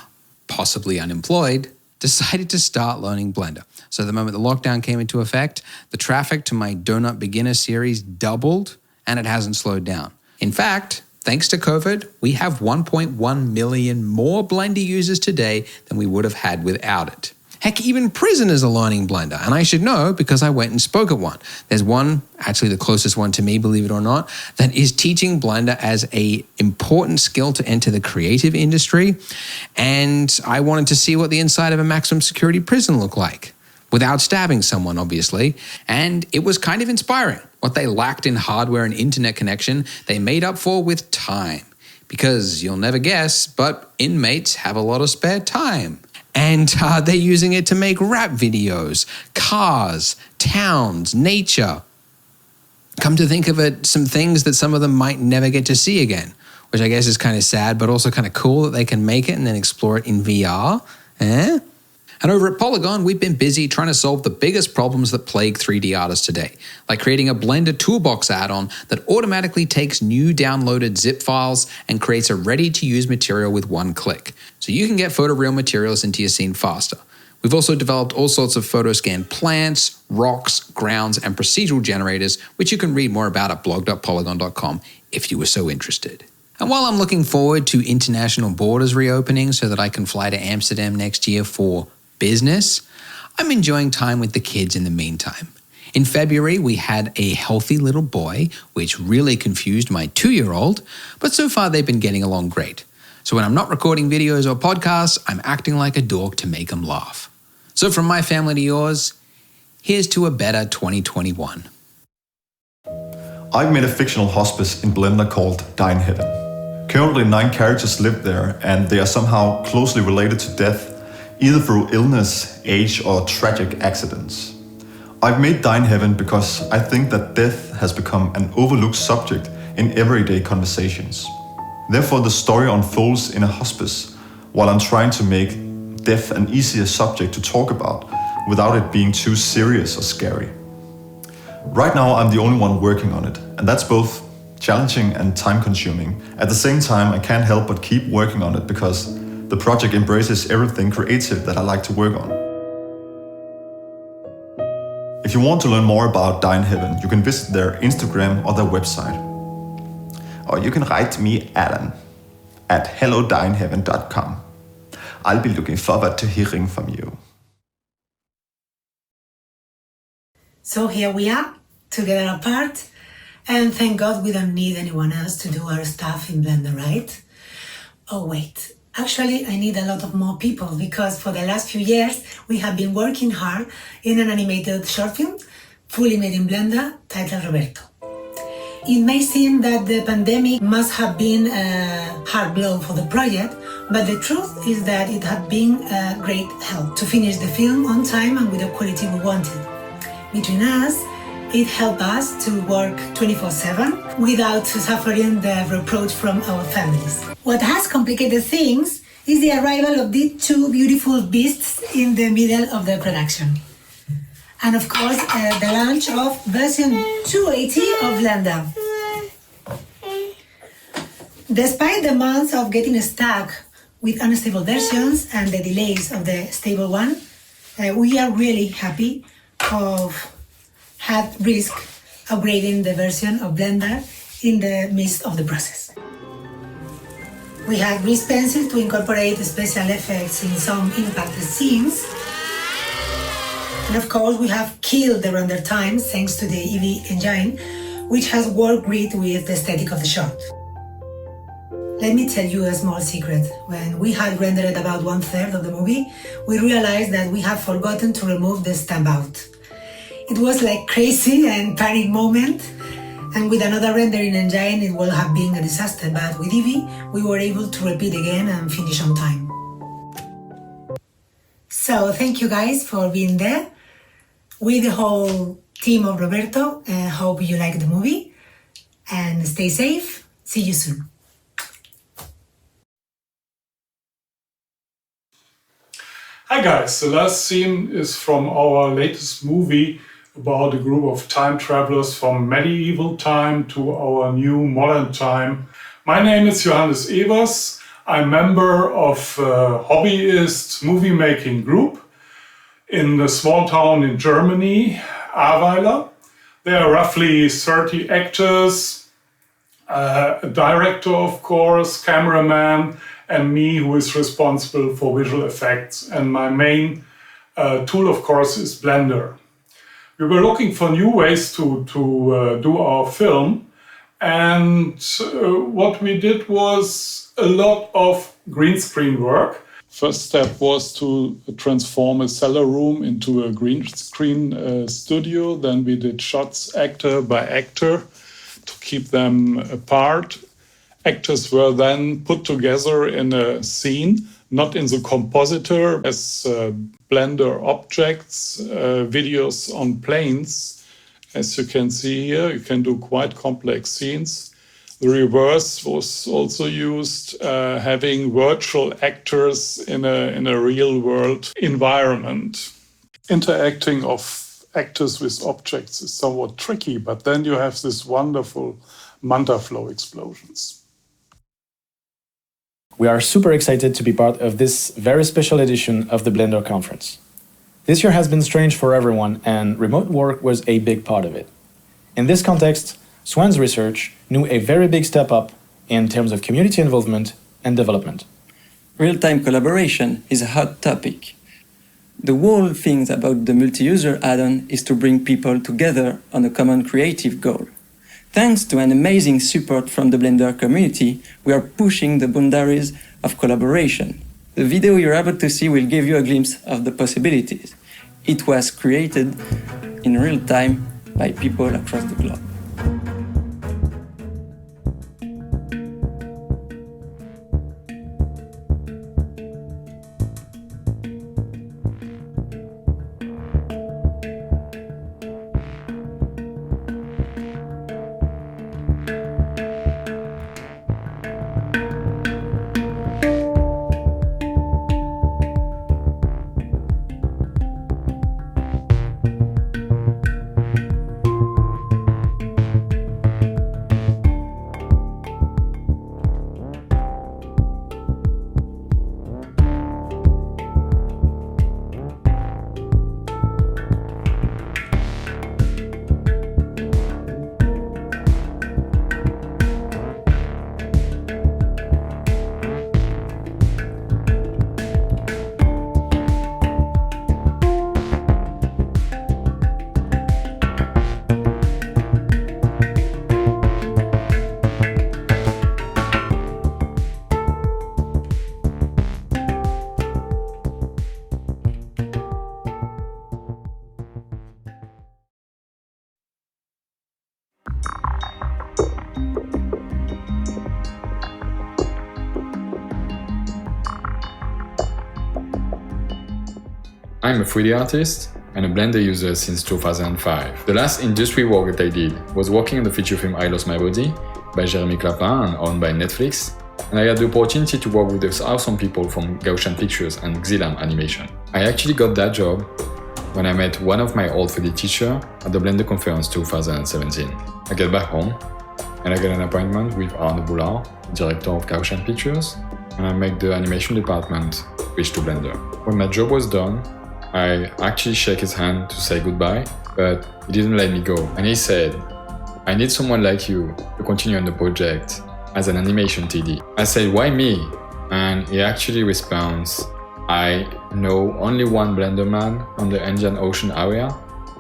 Speaker 11: possibly unemployed, decided to start learning Blender. So the moment the lockdown came into effect, the traffic to my Donut Beginner series doubled, and it hasn't slowed down. In fact, thanks to COVID, we have 1.1 million more Blender users today than we would have had without it. Heck, even prisoners are learning Blender, and I should know because I went and spoke at one. There's one, actually the closest one to me, believe it or not, that is teaching Blender as an important skill to enter the creative industry, and I wanted to see what the inside of a maximum security prison looked like, without stabbing someone, obviously, and it was kind of inspiring. What they lacked in hardware and internet connection, they made up for with time. Because you'll never guess, but inmates have a lot of spare time. And they're using it to make rap videos, cars, towns, nature. Come to think of it, some things that some of them might never get to see again, which I guess is kind of sad, but also kind of cool that they can make it and then explore it in VR. And over at Polygon, we've been busy trying to solve the biggest problems that plague 3D artists today, like creating a Blender Toolbox add-on that automatically takes new downloaded zip files and creates a ready-to-use material with one click, so you can get photoreal materials into your scene faster. We've also developed all sorts of photo-scanned plants, rocks, grounds, and procedural generators, which you can read more about at blog.polygon.com if you were so interested. And while I'm looking forward to international borders reopening so that I can fly to Amsterdam next year for business, I'm enjoying time with the kids in the meantime. In February, we had a healthy little boy, which really confused my 2-year-old, but so far they've been getting along great. So when I'm not recording videos or podcasts, I'm acting like a dork to make them laugh. So from my family to yours, here's to a better 2021.
Speaker 12: I've made a fictional hospice in Blender called Die in Heaven. Currently 9 characters live there, and they are somehow closely related to death, either through illness, age, or tragic accidents. I've made Die in Heaven because I think that death has become an overlooked subject in everyday conversations. Therefore, the story unfolds in a hospice, while I'm trying to make death an easier subject to talk about, without it being too serious or scary. Right now, I'm the only one working on it, and that's both challenging and time-consuming. At the same time, I can't help but keep working on it because the project embraces everything creative that I like to work on. If you want to learn more about Die in Heaven, you can visit their Instagram or their website. Or you can write me, Alan, at hellodieinheaven.com. I'll be looking forward to hearing from you.
Speaker 13: So here we are, together apart, and thank God we don't need anyone else to do our stuff in Blender, right? Oh wait. Actually, I need a lot of more people because for the last few years, we have been working hard in an animated short film, fully made in Blender, titled Roberto. It may seem that the pandemic must have been a hard blow for the project, but the truth is that it had been a great help to finish the film on time and with the quality we wanted. Between us, it helped us to work 24/7 without suffering the reproach from our families. What has complicated things is the arrival of these 2 beautiful beasts in the middle of the production. And of course, the launch of version 280 of Blender. Despite the months of getting stuck with unstable versions and the delays of the stable one, we are really happy of had risk upgrading the version of Blender in the midst of the process. We had greased pencil to incorporate special effects in some impacted scenes. And of course, we have killed the render time thanks to the Eevee engine, which has worked great with the aesthetic of the shot. Let me tell you a small secret. When we had rendered about 1/3 of the movie, we realized that we have forgotten to remove the stamp out. It was like crazy and panic moment, and with another rendering engine it would have been a disaster, but with Eevee we were able to repeat again and finish on time. So thank you guys for being there with the whole team of Roberto. Hope you like the movie. And stay safe. See you soon.
Speaker 14: Hi guys, the last scene is from our latest movie about a group of time travelers from medieval time to our new modern time. My name is Johannes Evers. I'm a member of a hobbyist movie-making group in a small town in Germany, Ahrweiler. There are roughly 30 actors, a director, of course, cameraman, and me, who is responsible for visual effects. And my main tool, of course, is Blender. We were looking for new ways to do our film. And what we did was a lot of green screen work. First step was to transform a cellar room into a green screen studio. Then we did shots actor by actor to keep them apart. Actors were then put together in a scene, not in the compositor, as Blender objects, videos on planes. As you can see here, you can do quite complex scenes. The reverse was also used, having virtual actors in a real-world environment. Interacting of actors with objects is somewhat tricky, but then you have this wonderful manta flow explosions.
Speaker 15: We are super excited to be part of this very special edition of the Blender conference. This year has been strange for everyone, and remote work was a big part of it. In this context, Swan's research knew a very big step up in terms of community involvement and development.
Speaker 16: Real-time collaboration is a hot topic. The whole thing about the multi-user add-on is to bring people together on a common creative goal. Thanks to an amazing support from the Blender community, we are pushing the boundaries of collaboration. The video you're about to see will give you a glimpse of the possibilities. It was created in real time by people across the globe.
Speaker 17: I'm a 3D artist and a Blender user since 2005. The last industry work that I did was working on the feature film I Lost My Body by Jeremy Clapin and owned by Netflix, and I had the opportunity to work with those awesome people from Gaussian Pictures and Xilam Animation. I actually got that job when I met one of my old 3D teachers at the Blender Conference 2017. I get back home and I get an appointment with Arnaud Boulard, director of Gaussian Pictures, and I make the animation department switch to Blender. When my job was done, I actually shook his hand to say goodbye, but he didn't let me go. And he said, "I need someone like you to continue on the project as an animation TD." I said, "Why me?" And he actually responds, "I know only one Blender man on the Indian Ocean area,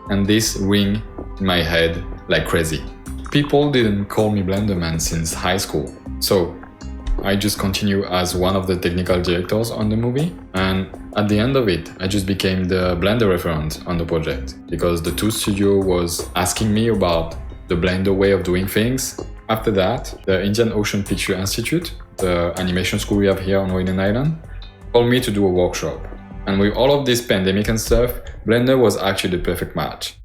Speaker 17: and this ring in my head like crazy." People didn't call me Blender man since high school, so I just continue as one of the technical directors on the movie, and at the end of it, I just became the Blender referent on the project, because the 2 studio was asking me about the Blender way of doing things. After that, the Indian Ocean Picture Institute, the animation school we have here on Wayne Island, called me to do a workshop. And with all of this pandemic and stuff, Blender was actually the perfect match.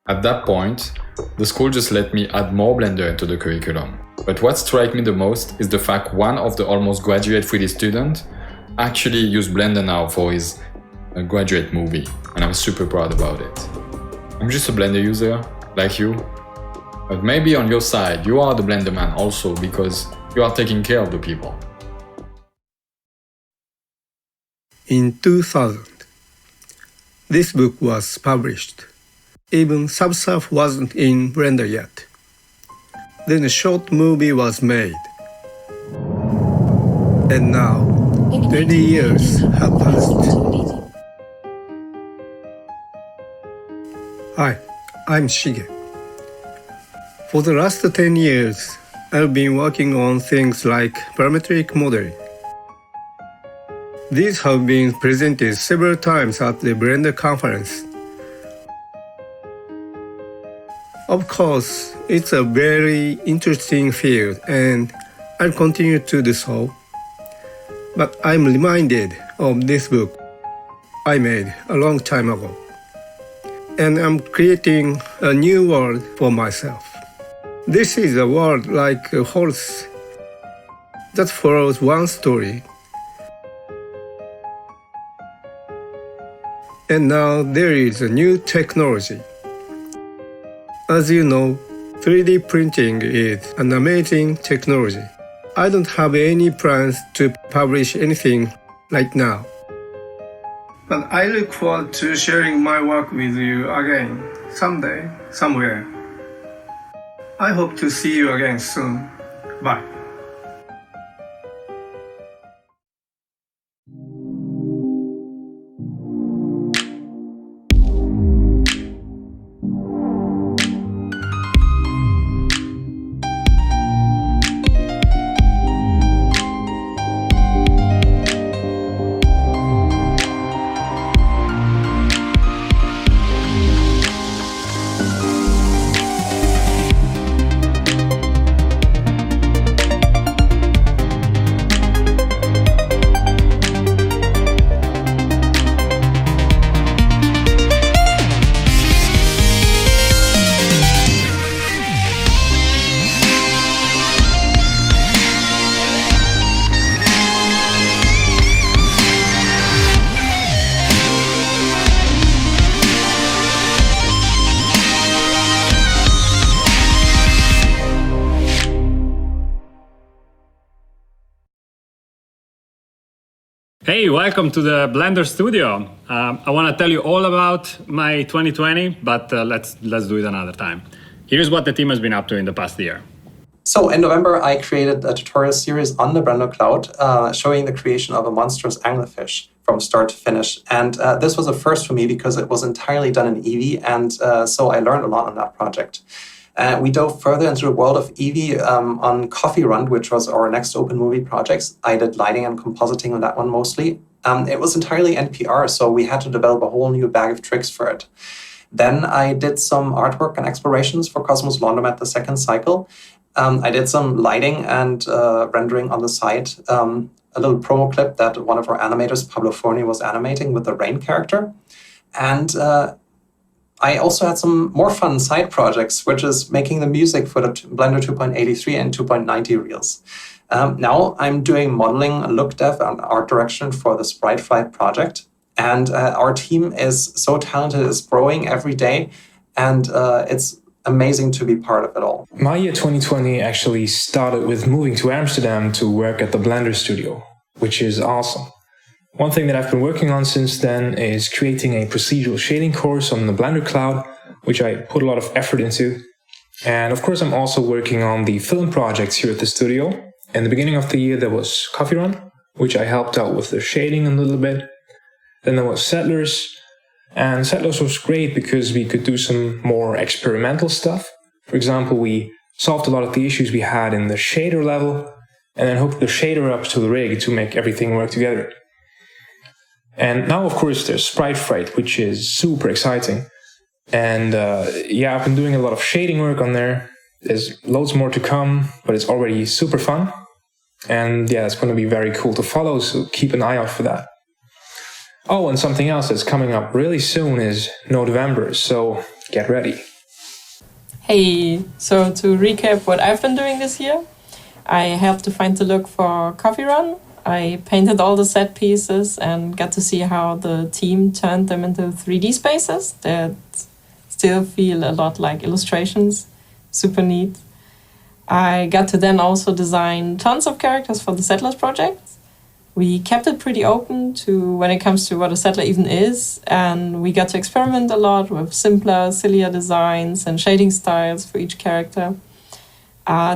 Speaker 17: At that point, the school just let me add more Blender into the curriculum. But what struck me the most is the fact one of the almost graduate 3D students actually used Blender now for his graduate movie, and I'm super proud about it. I'm just a Blender user, like you, but maybe on your side you are the Blender man also because you are taking care of the people.
Speaker 18: In 2000, this book was published. Even Subsurf wasn't in Blender yet. Then a short movie was made. And now, 20 years have passed. Hi, I'm Shige. For the last 10 years, I've been working on things like parametric modeling. These have been presented several times at the Blender conference. Of course, it's a very interesting field and I'll continue to do so. But I'm reminded of this book I made a long time ago. And I'm creating a new world for myself. This is a world like a horse that follows one story. And now there is a new technology. As you know, 3D printing is an amazing technology. I don't have any plans to publish anything right now. But I look forward to sharing my work with you again, someday, somewhere. I hope to see you again soon. Bye.
Speaker 19: Hey, welcome to the Blender studio. I want to tell you all about my 2020, but let's do it another time. Here's what the team has been up to in the past year.
Speaker 20: So in November, I created a tutorial series on the Blender Cloud showing the creation of a monstrous anglerfish from start to finish. And this was a first for me because it was entirely done in Eevee, and so I learned a lot on that project. We dove further into the world of Eevee on Coffee Run, which was our next open movie project. I did lighting and compositing on that one mostly. It was entirely NPR, so we had to develop a whole new bag of tricks for it. Then I did some artwork and explorations for Cosmos Laundromat, the second cycle. I did some lighting and rendering on the side. A little promo clip that one of our animators, Pablo was animating with the rain character. And I also had some more fun side projects, which is making the music for the Blender 2.83 and 2.90 reels. Now I'm doing modeling, look dev, and art direction for the Spritefly project. And our team is so talented, it's growing every day, and it's amazing to be part of it all.
Speaker 21: My year 2020 actually started with moving to Amsterdam to work at the Blender studio, which is awesome. One thing that I've been working on since then is creating a procedural shading course on the Blender Cloud, which I put a lot of effort into. And of course, I'm also working on the film projects here at the studio. In the beginning of the year, there was Coffee Run, which I helped out with the shading a little bit. Then there was Settlers. And Settlers was great because we could do some more experimental stuff. For example, we solved a lot of the issues we had in the shader level and then hooked the shader up to the rig to make everything work together. And now, of course, there's Spritefly, which is super exciting. And I've been doing a lot of shading work on there. There's loads more to come, but it's already super fun. And it's going to be very cool to follow, so keep an eye out for that. Oh, and something else that's coming up really soon is November, so get ready.
Speaker 1: Hey, so to recap what I've been doing this year, I helped to find the look for Coffee Run. I painted all the set pieces and got to see how the team turned them into 3D spaces that still feel a lot like illustrations. Super neat. I got to then also design tons of characters for the Settlers project. We kept it pretty open to when it comes to what a settler even is, and we got to experiment a lot with simpler, sillier designs and shading styles for each character.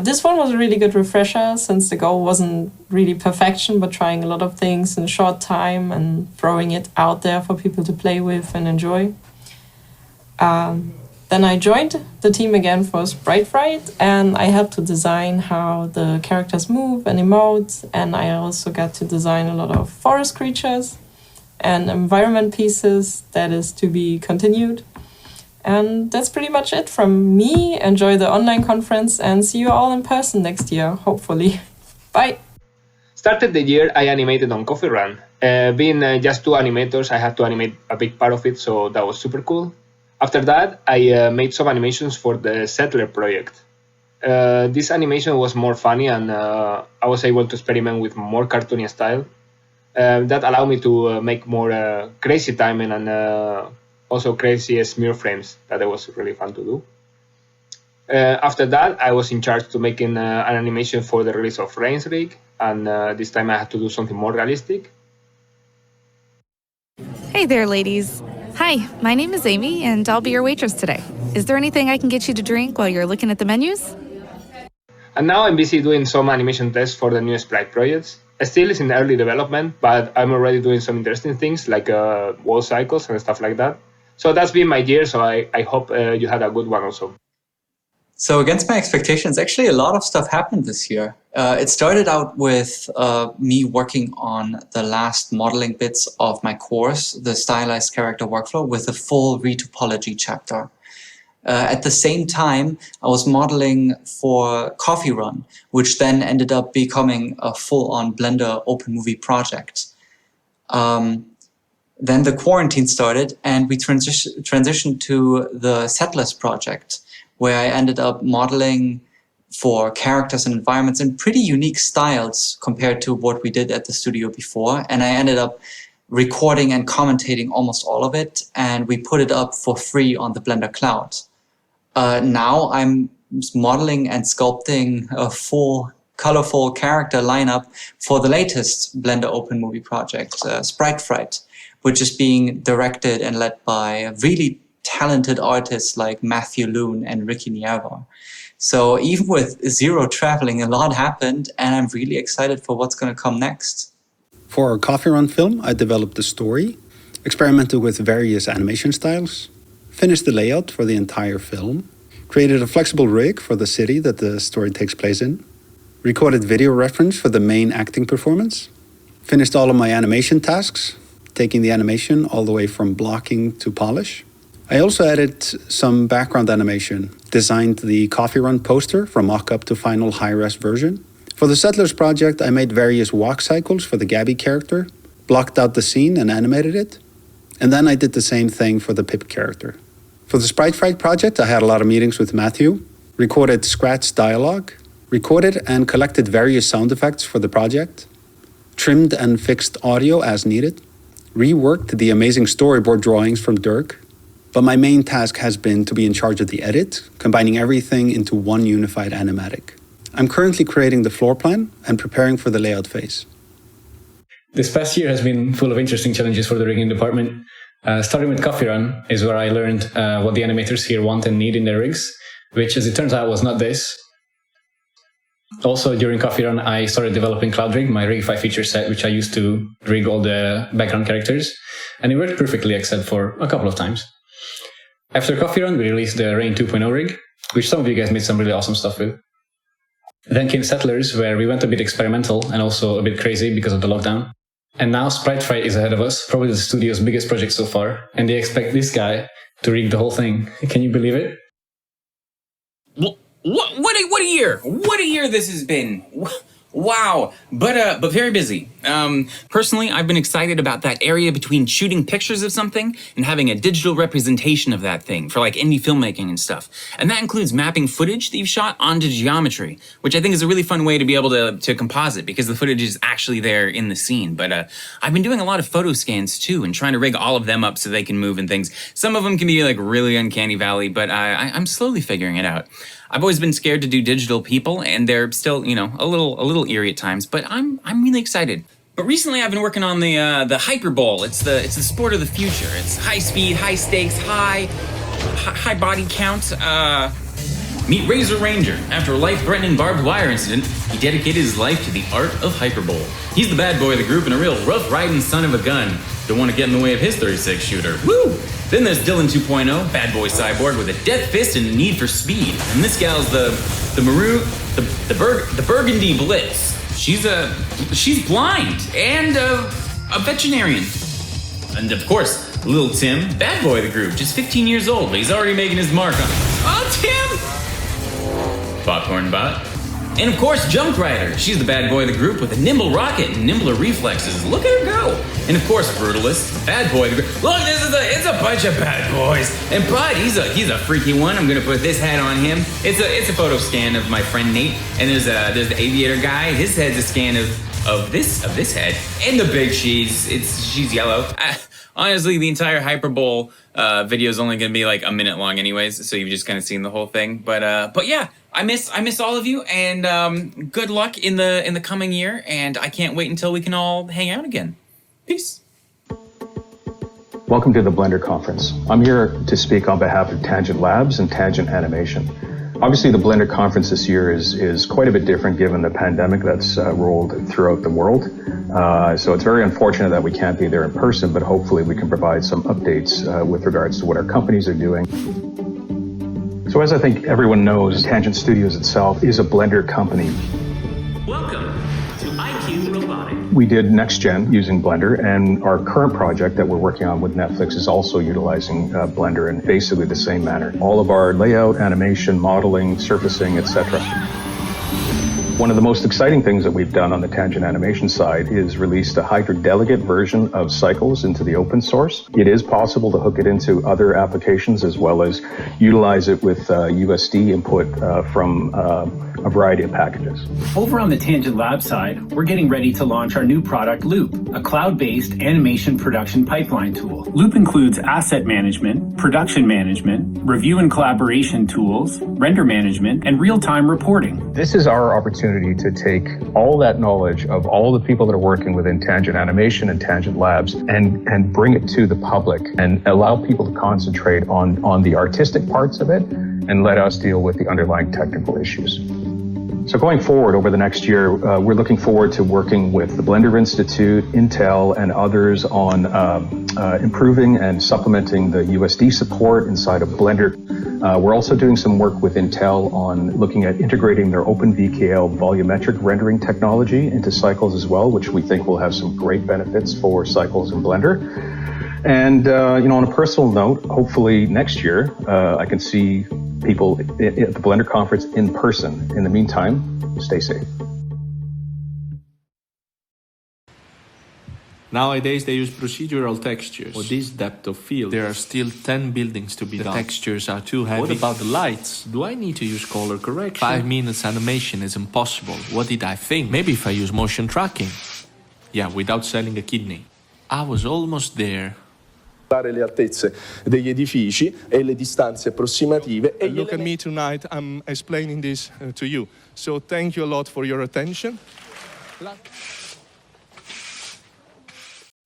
Speaker 1: This one was a really good refresher since the goal wasn't really perfection, but trying a lot of things in a short time and throwing it out there for people to play with and enjoy. Then I joined the team again for Sprite Fright, and I helped to design how the characters move and emote, and I also got to design a lot of forest creatures and environment pieces that is to be continued. And that's pretty much it from me. Enjoy the online conference and see you all in person next year, hopefully. Bye!
Speaker 22: Started the year I animated on Coffee Run. Being just 2 animators, I had to animate a big part of it, so that was super cool. After that, I made some animations for the Settler project. This animation was more funny and I was able to experiment with more cartoony style. That allowed me to make more crazy timing and also crazy smear frames. That was really fun to do. After that, I was in charge to making an animation for the release of Rain's Rig, and this time I had to do something more realistic.
Speaker 23: Hey there, ladies. Hi, my name is Amy, and I'll be your waitress today. Is there anything I can get you to drink while you're looking at the menus?
Speaker 22: And now I'm busy doing some animation tests for the new Sprite projects. Still it's in early development, but I'm already doing some interesting things like wall cycles and stuff like that. So that's been my year, so I hope you had a good one also.
Speaker 24: So against my expectations, actually a lot of stuff happened this year. It started out with me working on the last modeling bits of my course, the stylized character workflow, with a full retopology chapter. At the same time, I was modeling for Coffee Run, which then ended up becoming a full-on Blender open movie project. Then the quarantine started and we transitioned to the Settlers project, where I ended up modeling for characters and environments in pretty unique styles compared to what we did at the studio before. And I ended up recording and commentating almost all of it, and we put it up for free on the Blender Cloud. Now I'm modeling and sculpting a full colorful character lineup for the latest Blender open movie project, Sprite Fright, which is being directed and led by really talented artists like Matthew Loon and Ricky Nierva. So even with zero traveling, a lot happened, and I'm really excited for what's going to come next.
Speaker 25: For our Coffee Run film, I developed the story, experimented with various animation styles, finished the layout for the entire film, created a flexible rig for the city that the story takes place in, recorded video reference for the main acting performance, finished all of my animation tasks, taking the animation all the way from blocking to polish. I also added some background animation, designed the Coffee Run poster from mock-up to final high-res version. For the Settlers project, I made various walk cycles for the Gabby character, blocked out the scene and animated it. And then I did the same thing for the Pip character. For the Sprite Fright project, I had a lot of meetings with Matthew, recorded scratch dialogue, recorded and collected various sound effects for the project, trimmed and fixed audio as needed, reworked the amazing storyboard drawings from Dirk. But my main task has been to be in charge of the edit, combining everything into one unified animatic. I'm currently creating the floor plan and preparing for the layout phase.
Speaker 26: This past year has been full of interesting challenges for the rigging department. Starting with Coffee Run is where I learned what the animators here want and need in their rigs, which as it turns out was not this. Also during Coffee Run, I started developing Cloud Rig, my Rigify feature set, which I used to rig all the background characters, and it worked perfectly except for a couple of times. After Coffee Run, we released the Rain 2.0 rig, which some of you guys made some really awesome stuff with. Then came Settlers, where we went a bit experimental and also a bit crazy because of the lockdown. And now Sprite Fright is ahead of us, probably the studio's biggest project so far, and they expect this guy to rig the whole thing. Can you believe it?
Speaker 27: What a year! What a year this has been! Wow, but very busy.
Speaker 2: Personally, I've been excited about that area between shooting pictures of something and having a digital representation of that thing for like indie filmmaking and stuff. And that includes mapping footage that you've shot onto geometry, which I think is a really fun way to be able to composite because the footage is actually there in the scene. But I've been doing a lot of photo scans too and trying to rig all of them up so they can move and things. Some of them can be like really uncanny valley, but I'm slowly figuring it out. I've always been scared to do digital people, and they're still, you know, a little eerie at times. But I'm really excited. But recently, I've been working on the Hyperbole. It's the sport of the future. It's high speed, high stakes, high body count. Meet Razor Ranger. After a life-threatening barbed wire incident, he dedicated his life to the art of Hyperbole. He's the bad boy of the group and a real rough-riding son of a gun. Don't want to get in the way of his 36 shooter. Woo! Then there's Dylan 2.0, bad boy cyborg with a death fist and a need for speed. And this gal's the Burgundy Blitz. She's blind and a veterinarian. And of course, little Tim, bad boy of the group, just 15 years old, but he's already making his mark on. Oh, Tim! Popcorn bot. And of course, Junk Rider. She's the bad boy of the group with a nimble rocket and nimbler reflexes. Look at her go. And of course, Brutalist, bad boy of the group. Look, it's a bunch of bad boys. And Bud, he's a freaky one. I'm gonna put this hat on him. It's a photo scan of my friend Nate. And there's the aviator guy. His head's a scan of this head. And the big she's yellow. Honestly, the entire Hyperbole video is only going to be like a minute long anyways, so you've just kind of seen the whole thing. But yeah, I miss all of you, and good luck in the coming year, and I can't wait until we can all hang out again. Peace.
Speaker 3: Welcome to the Blender Conference. I'm here to speak on behalf of Tangent Labs and Tangent Animation. Obviously, the Blender Conference this year is quite a bit different given the pandemic that's rolled throughout the world. So it's very unfortunate that we can't be there in person, but hopefully we can provide some updates with regards to what our companies are doing. So as I think everyone knows, Tangent Studios itself is a Blender company.
Speaker 4: Welcome to IQ Robotics.
Speaker 3: We did Next Gen using Blender, and our current project that we're working on with Netflix is also utilizing Blender in basically the same manner. All of our layout, animation, modeling, surfacing, etc. One of the most exciting things that we've done on the Tangent Animation side is released a Hydra Delegate version of Cycles into the open source. It is possible to hook it into other applications as well as utilize it with USD input from a variety of packages.
Speaker 4: Over on the Tangent Lab side, we're getting ready to launch our new product, Loop, a cloud-based animation production pipeline tool. Loop includes asset management, production management, review and collaboration tools, render management, and real-time reporting.
Speaker 3: This is our opportunity to take all that knowledge of all the people that are working within Tangent Animation and Tangent Labs and bring it to the public and allow people to concentrate on the artistic parts of it and let us deal with the underlying technical issues. So going forward over the next year, we're looking forward to working with the Blender Institute, Intel, and others on improving and supplementing the USD support inside of Blender. We're also doing some work with Intel on looking at integrating their OpenVKL volumetric rendering technology into Cycles as well, which we think will have some great benefits for Cycles in Blender. And on a personal note, hopefully next year I can see people at the Blender Conference in person. In the meantime, stay safe.
Speaker 5: Nowadays, they use procedural textures. For this depth of field, there are still 10 buildings to be done. The textures are too heavy. What about the lights? Do I need to use color correction? 5 minutes animation is impossible. What did I think? Maybe if I use motion tracking. Yeah, without selling a kidney. I was almost there.
Speaker 6: Le altezze degli edifici e le distanze approssimative.
Speaker 5: Look at me tonight, I'm explaining this to you. So thank you a lot for your attention.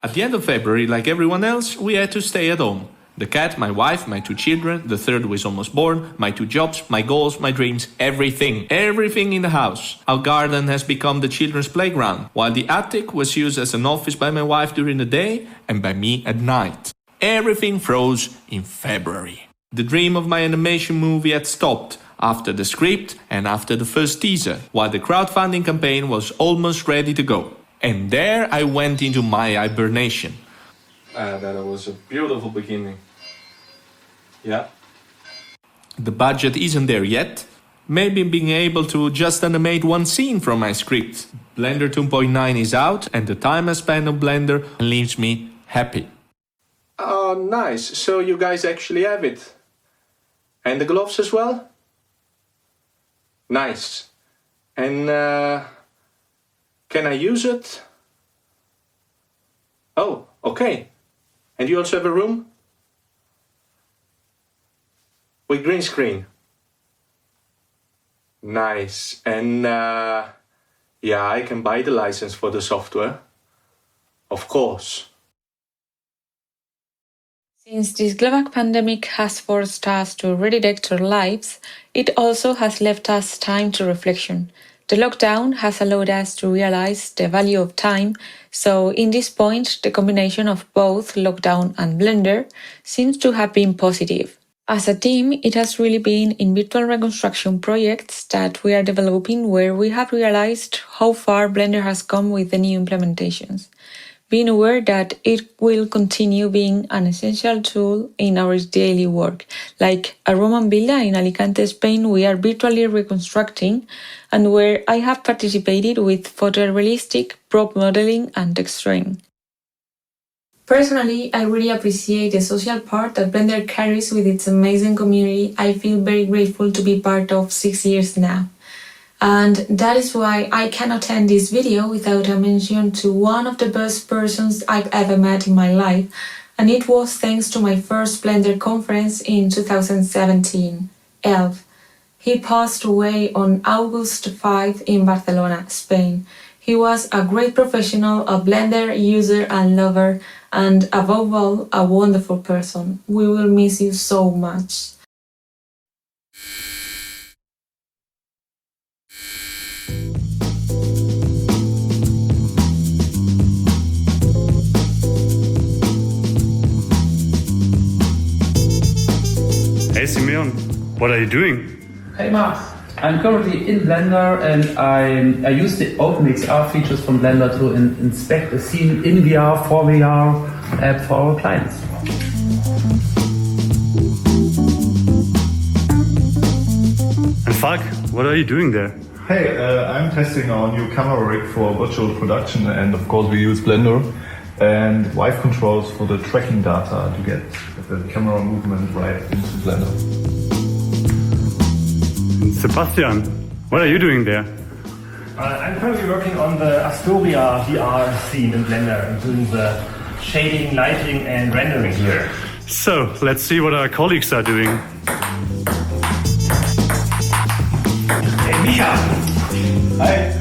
Speaker 5: At the end of February, like everyone else, we had to stay at home. The cat, my wife, my 2 children, the third was almost born, my 2 jobs, my goals, my dreams, everything. Everything in the house. Our garden has become the children's playground, while the attic was used as an office by my wife during the day and by me at night. Everything froze in February. The dream of my animation movie had stopped after the script and after the first teaser, while the crowdfunding campaign was almost ready to go. And there I went into my hibernation. That was a beautiful beginning. Yeah. The budget isn't there yet, Maybe being able to just animate one scene from my script. Blender 2.9 is out, and the time I spend on Blender leaves me happy. Oh, nice. So you guys actually have it. And the gloves as well? Nice. And can I use it? Oh, okay. And you also have a room? With green screen? Nice. And yeah, I can buy the license for the software. Of course.
Speaker 7: Since this global pandemic has forced us to redirect our lives, it also has left us time to reflection. The lockdown has allowed us to realize the value of time, so in this point, the combination of both lockdown and Blender seems to have been positive. As a team, it has really been in virtual reconstruction projects that we are developing where we have realized how far Blender has come with the new implementations, being aware that it will continue being an essential tool in our daily work. Like a Roman villa in Alicante, Spain, we are virtually reconstructing, and where I have participated with photorealistic prop modeling and texturing. Personally, I really appreciate the social part that Blender carries with its amazing community. I feel very grateful to be part of 6 years now. And that is why I cannot end this video without a mention to one of the best persons I've ever met in my life, and it was thanks to my first Blender conference in 2017, Elf. He passed away on August 5 in Barcelona, Spain. He was a great professional, a Blender user and lover, and above all, a wonderful person. We will miss you so much.
Speaker 8: Hey Simeon, what are you doing?
Speaker 9: Hey Max, I'm currently in Blender and I use the OpenXR features from Blender to inspect a scene in VR for VR app for our clients.
Speaker 8: And Falk, what are you doing there?
Speaker 10: Hey, I'm testing our new camera rig for virtual production, and of course we use Blender and Vive controls for the tracking data to get the camera movement right into Blender.
Speaker 8: Sebastian, what are you doing there?
Speaker 11: I'm currently working on the Astoria VR scene in Blender, including the shading, lighting and rendering here.
Speaker 8: So, let's see what our colleagues are doing.
Speaker 11: Hey Mika!
Speaker 10: Hi!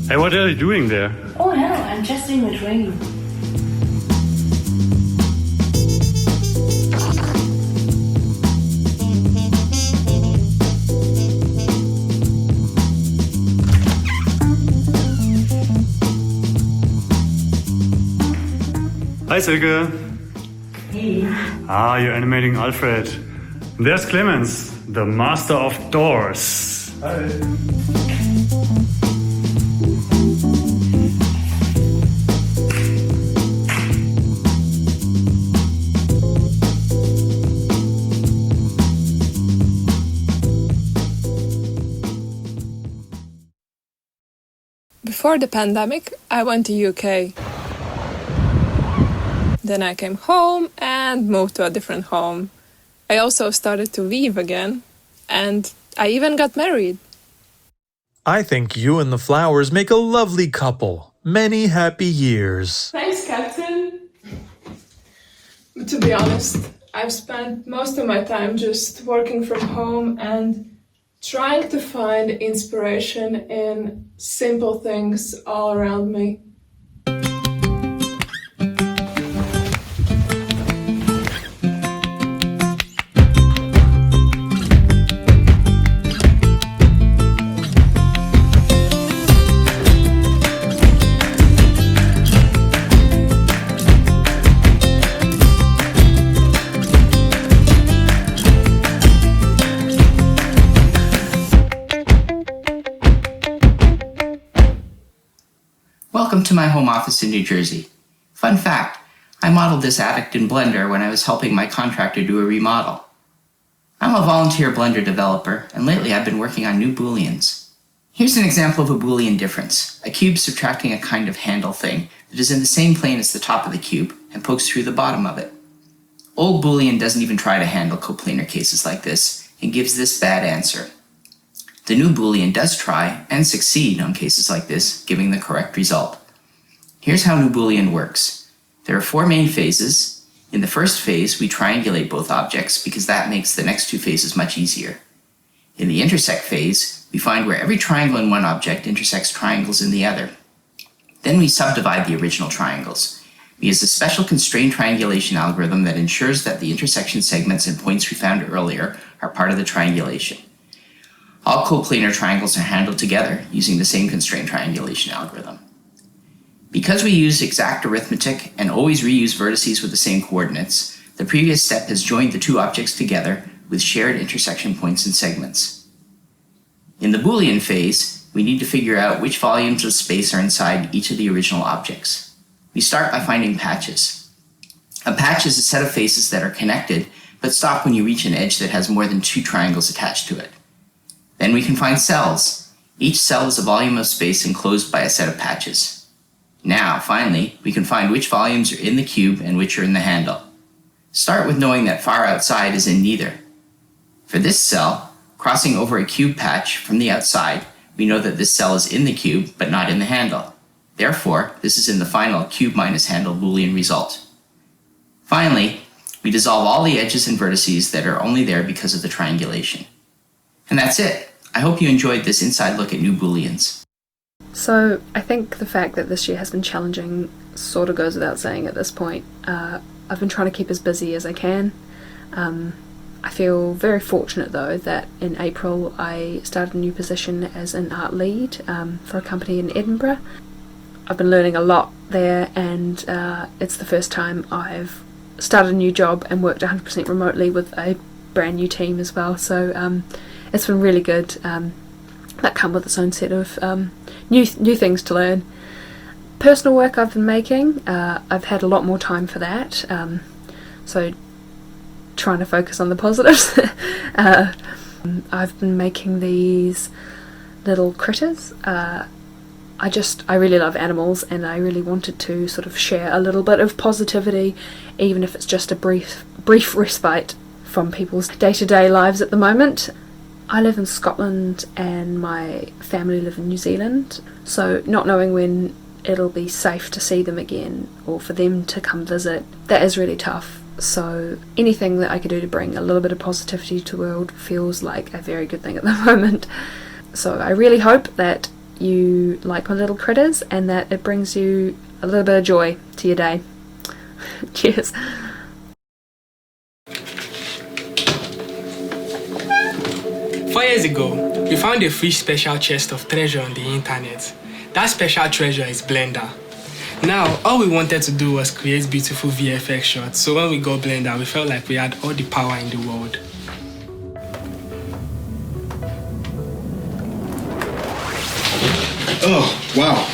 Speaker 8: Hey, what are you doing there?
Speaker 12: Oh no, I'm just doing the training.
Speaker 8: Hi Silke.
Speaker 12: Hey.
Speaker 8: Ah, you're animating Alfred. And there's Clemens, the master of doors.
Speaker 10: Hi.
Speaker 27: Before the pandemic, I went to UK. Then I came home and moved to a different home. I also started to weave again, and I even got married.
Speaker 28: I think you and the flowers make a lovely couple. Many happy years.
Speaker 27: Thanks, Captain. But to be honest, I've spent most of my time just working from home and trying to find inspiration in simple things all around me.
Speaker 13: Welcome to my home office in New Jersey. Fun fact, I modeled this addict in Blender when I was helping my contractor do a remodel. I'm a volunteer Blender developer, and lately I've been working on new Booleans. Here's an example of a Boolean difference, a cube subtracting a kind of handle thing that is in the same plane as the top of the cube and pokes through the bottom of it. Old Boolean doesn't even try to handle coplanar cases like this and gives this bad answer. The new Boolean does try and succeed on cases like this, giving the correct result. Here's how new Boolean works. There are 4 main phases. In the first phase, we triangulate both objects because that makes the next 2 phases much easier. In the intersect phase, we find where every triangle in one object intersects triangles in the other. Then we subdivide the original triangles. We use a special constrained triangulation algorithm that ensures that the intersection segments and points we found earlier are part of the triangulation. All coplanar triangles are handled together using the same constrained triangulation algorithm. Because we use exact arithmetic and always reuse vertices with the same coordinates, the previous step has joined the 2 objects together with shared intersection points and segments. In the Boolean phase, we need to figure out which volumes of space are inside each of the original objects. We start by finding patches. A patch is a set of faces that are connected, but stop when you reach an edge that has more than 2 triangles attached to it. Then we can find cells. Each cell is a volume of space enclosed by a set of patches. Now, finally, we can find which volumes are in the cube and which are in the handle. Start with knowing that far outside is in neither. For this cell, crossing over a cube patch from the outside, we know that this cell is in the cube but not in the handle. Therefore, this is in the final cube minus handle Boolean result. Finally, we dissolve all the edges and vertices that are only there because of the triangulation. And that's it. I hope you enjoyed this inside look at new Booleans.
Speaker 14: So I think the fact that this year has been challenging sort of goes without saying at this point. I've been trying to keep as busy as I can. I feel very fortunate though that in April I started a new position as an art lead for a company in Edinburgh. I've been learning a lot there, and it's the first time I've started a new job and worked 100% remotely with a brand new team as well, so it's been really good. That come with its own set of new things to learn. Personal work I've been making, I've had a lot more time for that, so trying to focus on the positives. I've been making these little critters. I really love animals, and I really wanted to sort of share a little bit of positivity, even if it's just a brief respite from people's day-to-day lives at the moment. I live in Scotland and my family live in New Zealand, so not knowing when it'll be safe to see them again or for them to come visit, that is really tough. So anything that I could do to bring a little bit of positivity to the world feels like a very good thing at the moment. So I really hope that you like my little critters and that it brings you a little bit of joy to your day. Cheers.
Speaker 15: 4 years ago, we found a free special chest of treasure on the internet. That special treasure is Blender. Now, all we wanted to do was create beautiful VFX shots, so when we got Blender, we felt like we had all the power in the world.
Speaker 16: Oh, wow.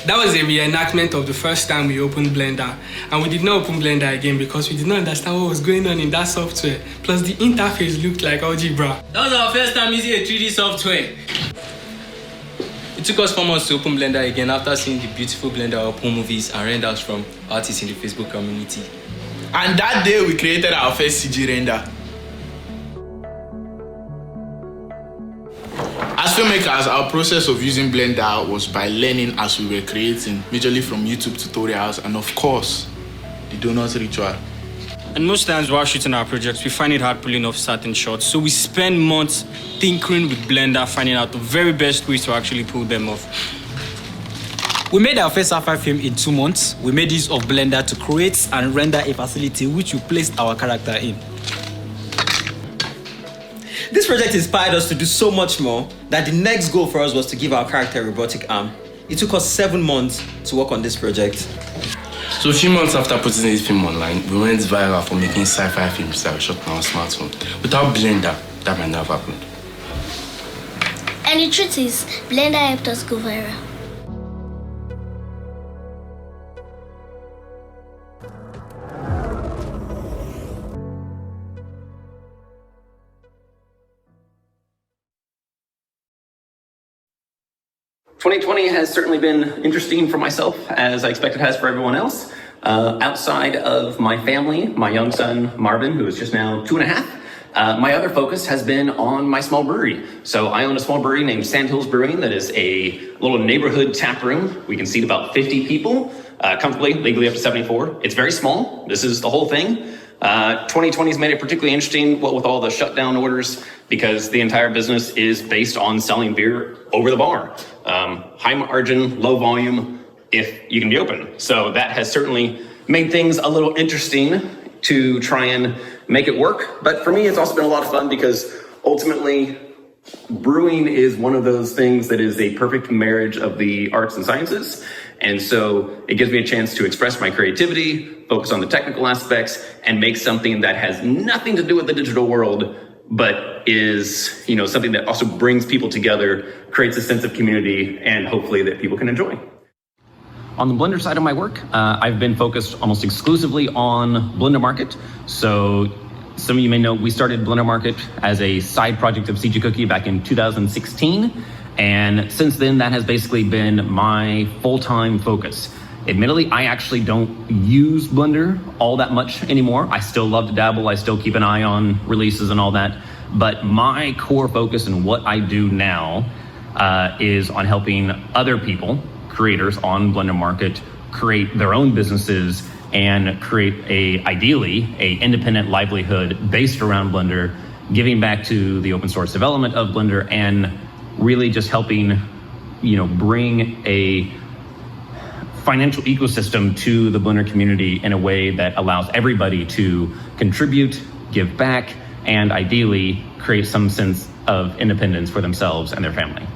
Speaker 15: That was a reenactment of the first time we opened Blender, and we did not open Blender again because we did not understand what was going on in that software. Plus, the interface looked like algebra.
Speaker 17: That was our first time using a 3D software. It took us 4 months to open Blender again after seeing the beautiful Blender open movies and renders from artists in the Facebook community.
Speaker 16: And that day we created our first CG render. As filmmakers, our process of using Blender was by learning as we were creating, majorly from YouTube tutorials and of course, the donut ritual.
Speaker 17: And most times while shooting our projects, we find it hard pulling off certain shots, so we spend months tinkering with Blender, finding out the very best ways to actually pull them off.
Speaker 18: We made our first sci-fi film in 2 months. We made use of Blender to create and render a facility which we placed our character in. This project inspired us to do so much more that the next goal for us was to give our character a robotic arm. It took us 7 months to work on this project.
Speaker 17: So a few months after putting this film online, we went viral for making sci-fi films that were shot on our smartphone. Without Blender, that might not have happened.
Speaker 19: And the truth is, Blender helped us go viral.
Speaker 1: 2020 has certainly been interesting for myself, as I expect it has for everyone else. Outside of my family, my young son, Marvin, who is just now 2.5, my other focus has been on my small brewery. So I own a small brewery named Sandhills Brewing that is a little neighborhood tap room. We can seat about 50 people comfortably, legally up to 74. It's very small. This is the whole thing. 2020's made it particularly interesting, what with all the shutdown orders, because the entire business is based on selling beer over the bar. High margin, low volume, if you can be open. So that has certainly made things a little interesting to try and make it work. But for me, it's also been a lot of fun because ultimately, brewing is one of those things that is a perfect marriage of the arts and sciences. And so it gives me a chance to express my creativity, focus on the technical aspects, and make something that has nothing to do with the digital world, but is, something that also brings people together, creates a sense of community, and hopefully that people can enjoy. On the Blender side of my work, I've been focused almost exclusively on Blender Market. So some of you may know we started Blender Market as a side project of CG Cookie back in 2016. And since then, that has basically been my full-time focus. Admittedly, I actually don't use Blender all that much anymore. I still love to dabble. I still keep an eye on releases and all that. But my core focus and what I do now is on helping other people, creators on Blender Market, create their own businesses and create ideally, a independent livelihood based around Blender, giving back to the open source development of Blender and really just helping, bring a financial ecosystem to the Blender community in a way that allows everybody to contribute, give back, and ideally create some sense of independence for themselves and their family.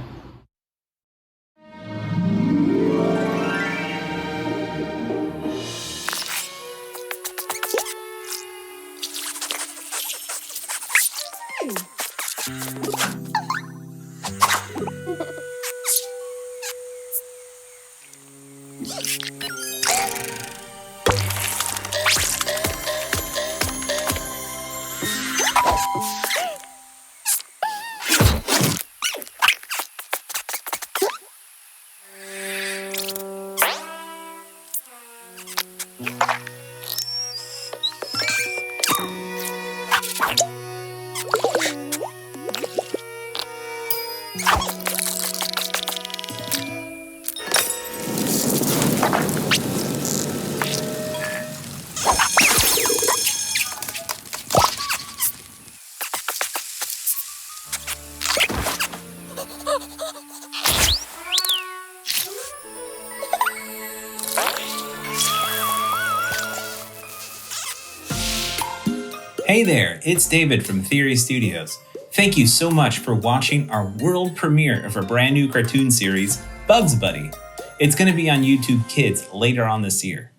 Speaker 19: Hey there, it's David from Theory Studios. Thank you so much for watching our world premiere of our brand new cartoon series, Bugs Buddy. It's going to be on YouTube Kids later on this year.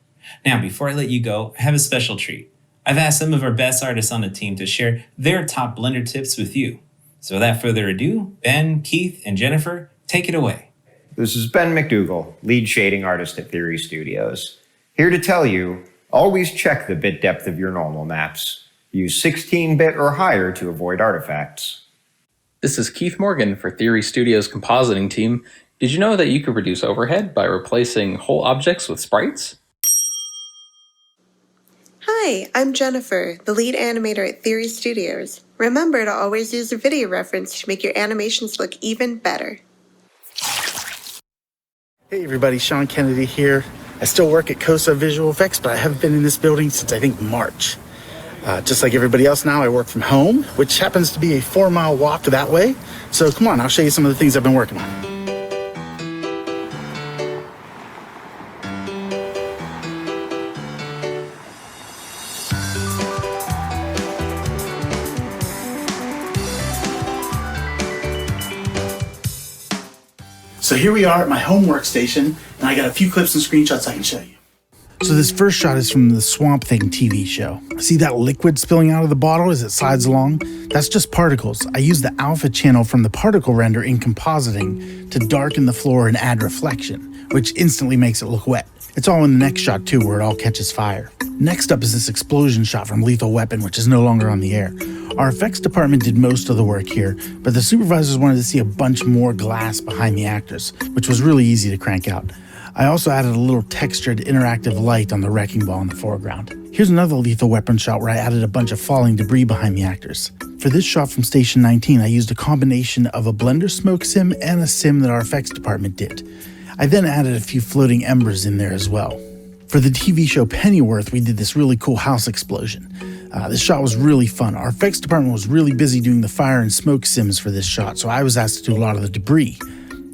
Speaker 19: Now, before I let you go, I have a special treat. I've asked some of our best artists on the team to share their top Blender tips with you. So without further ado, Ben, Keith, and Jennifer, take it away.
Speaker 20: This is Ben McDougall, lead shading artist at Theory Studios. Here to tell you, always check the bit depth of your normal maps. Use 16-bit or higher to avoid artifacts.
Speaker 21: This is Keith Morgan for Theory Studios' compositing team. Did you know that you could reduce overhead by replacing whole objects with sprites?
Speaker 22: Hi, I'm Jennifer, the lead animator at Theory Studios. Remember to always use a video reference to make your animations look even better.
Speaker 23: Hey everybody, Sean Kennedy here. I still work at COSA Visual Effects, but I haven't been in this building since I think March. Just like everybody else now, I work from home, which happens to be a 4-mile walk that way. So come on, I'll show you some of the things I've been working on. So here we are at my home workstation, and I got a few clips and screenshots I can show you. So this first shot is from the Swamp Thing TV show. See that liquid spilling out of the bottle as it slides along? That's just particles. I use the alpha channel from the particle render in compositing to darken the floor and add reflection, which instantly makes it look wet. It's all in the next shot too, where it all catches fire. Next up is this explosion shot from Lethal Weapon, which is no longer on the air. Our effects department did most of the work here, but the supervisors wanted to see a bunch more glass behind the actors, which was really easy to crank out. I also added a little textured interactive light on the wrecking ball in the foreground. Here's another Lethal Weapon shot where I added a bunch of falling debris behind the actors. For this shot from Station 19, I used a combination of a Blender smoke sim and a sim that our effects department did. I then added a few floating embers in there as well. For the TV show Pennyworth, we did this really cool house explosion. This shot was really fun. Our effects department was really busy doing the fire and smoke sims for this shot, so I was asked to do a lot of the debris.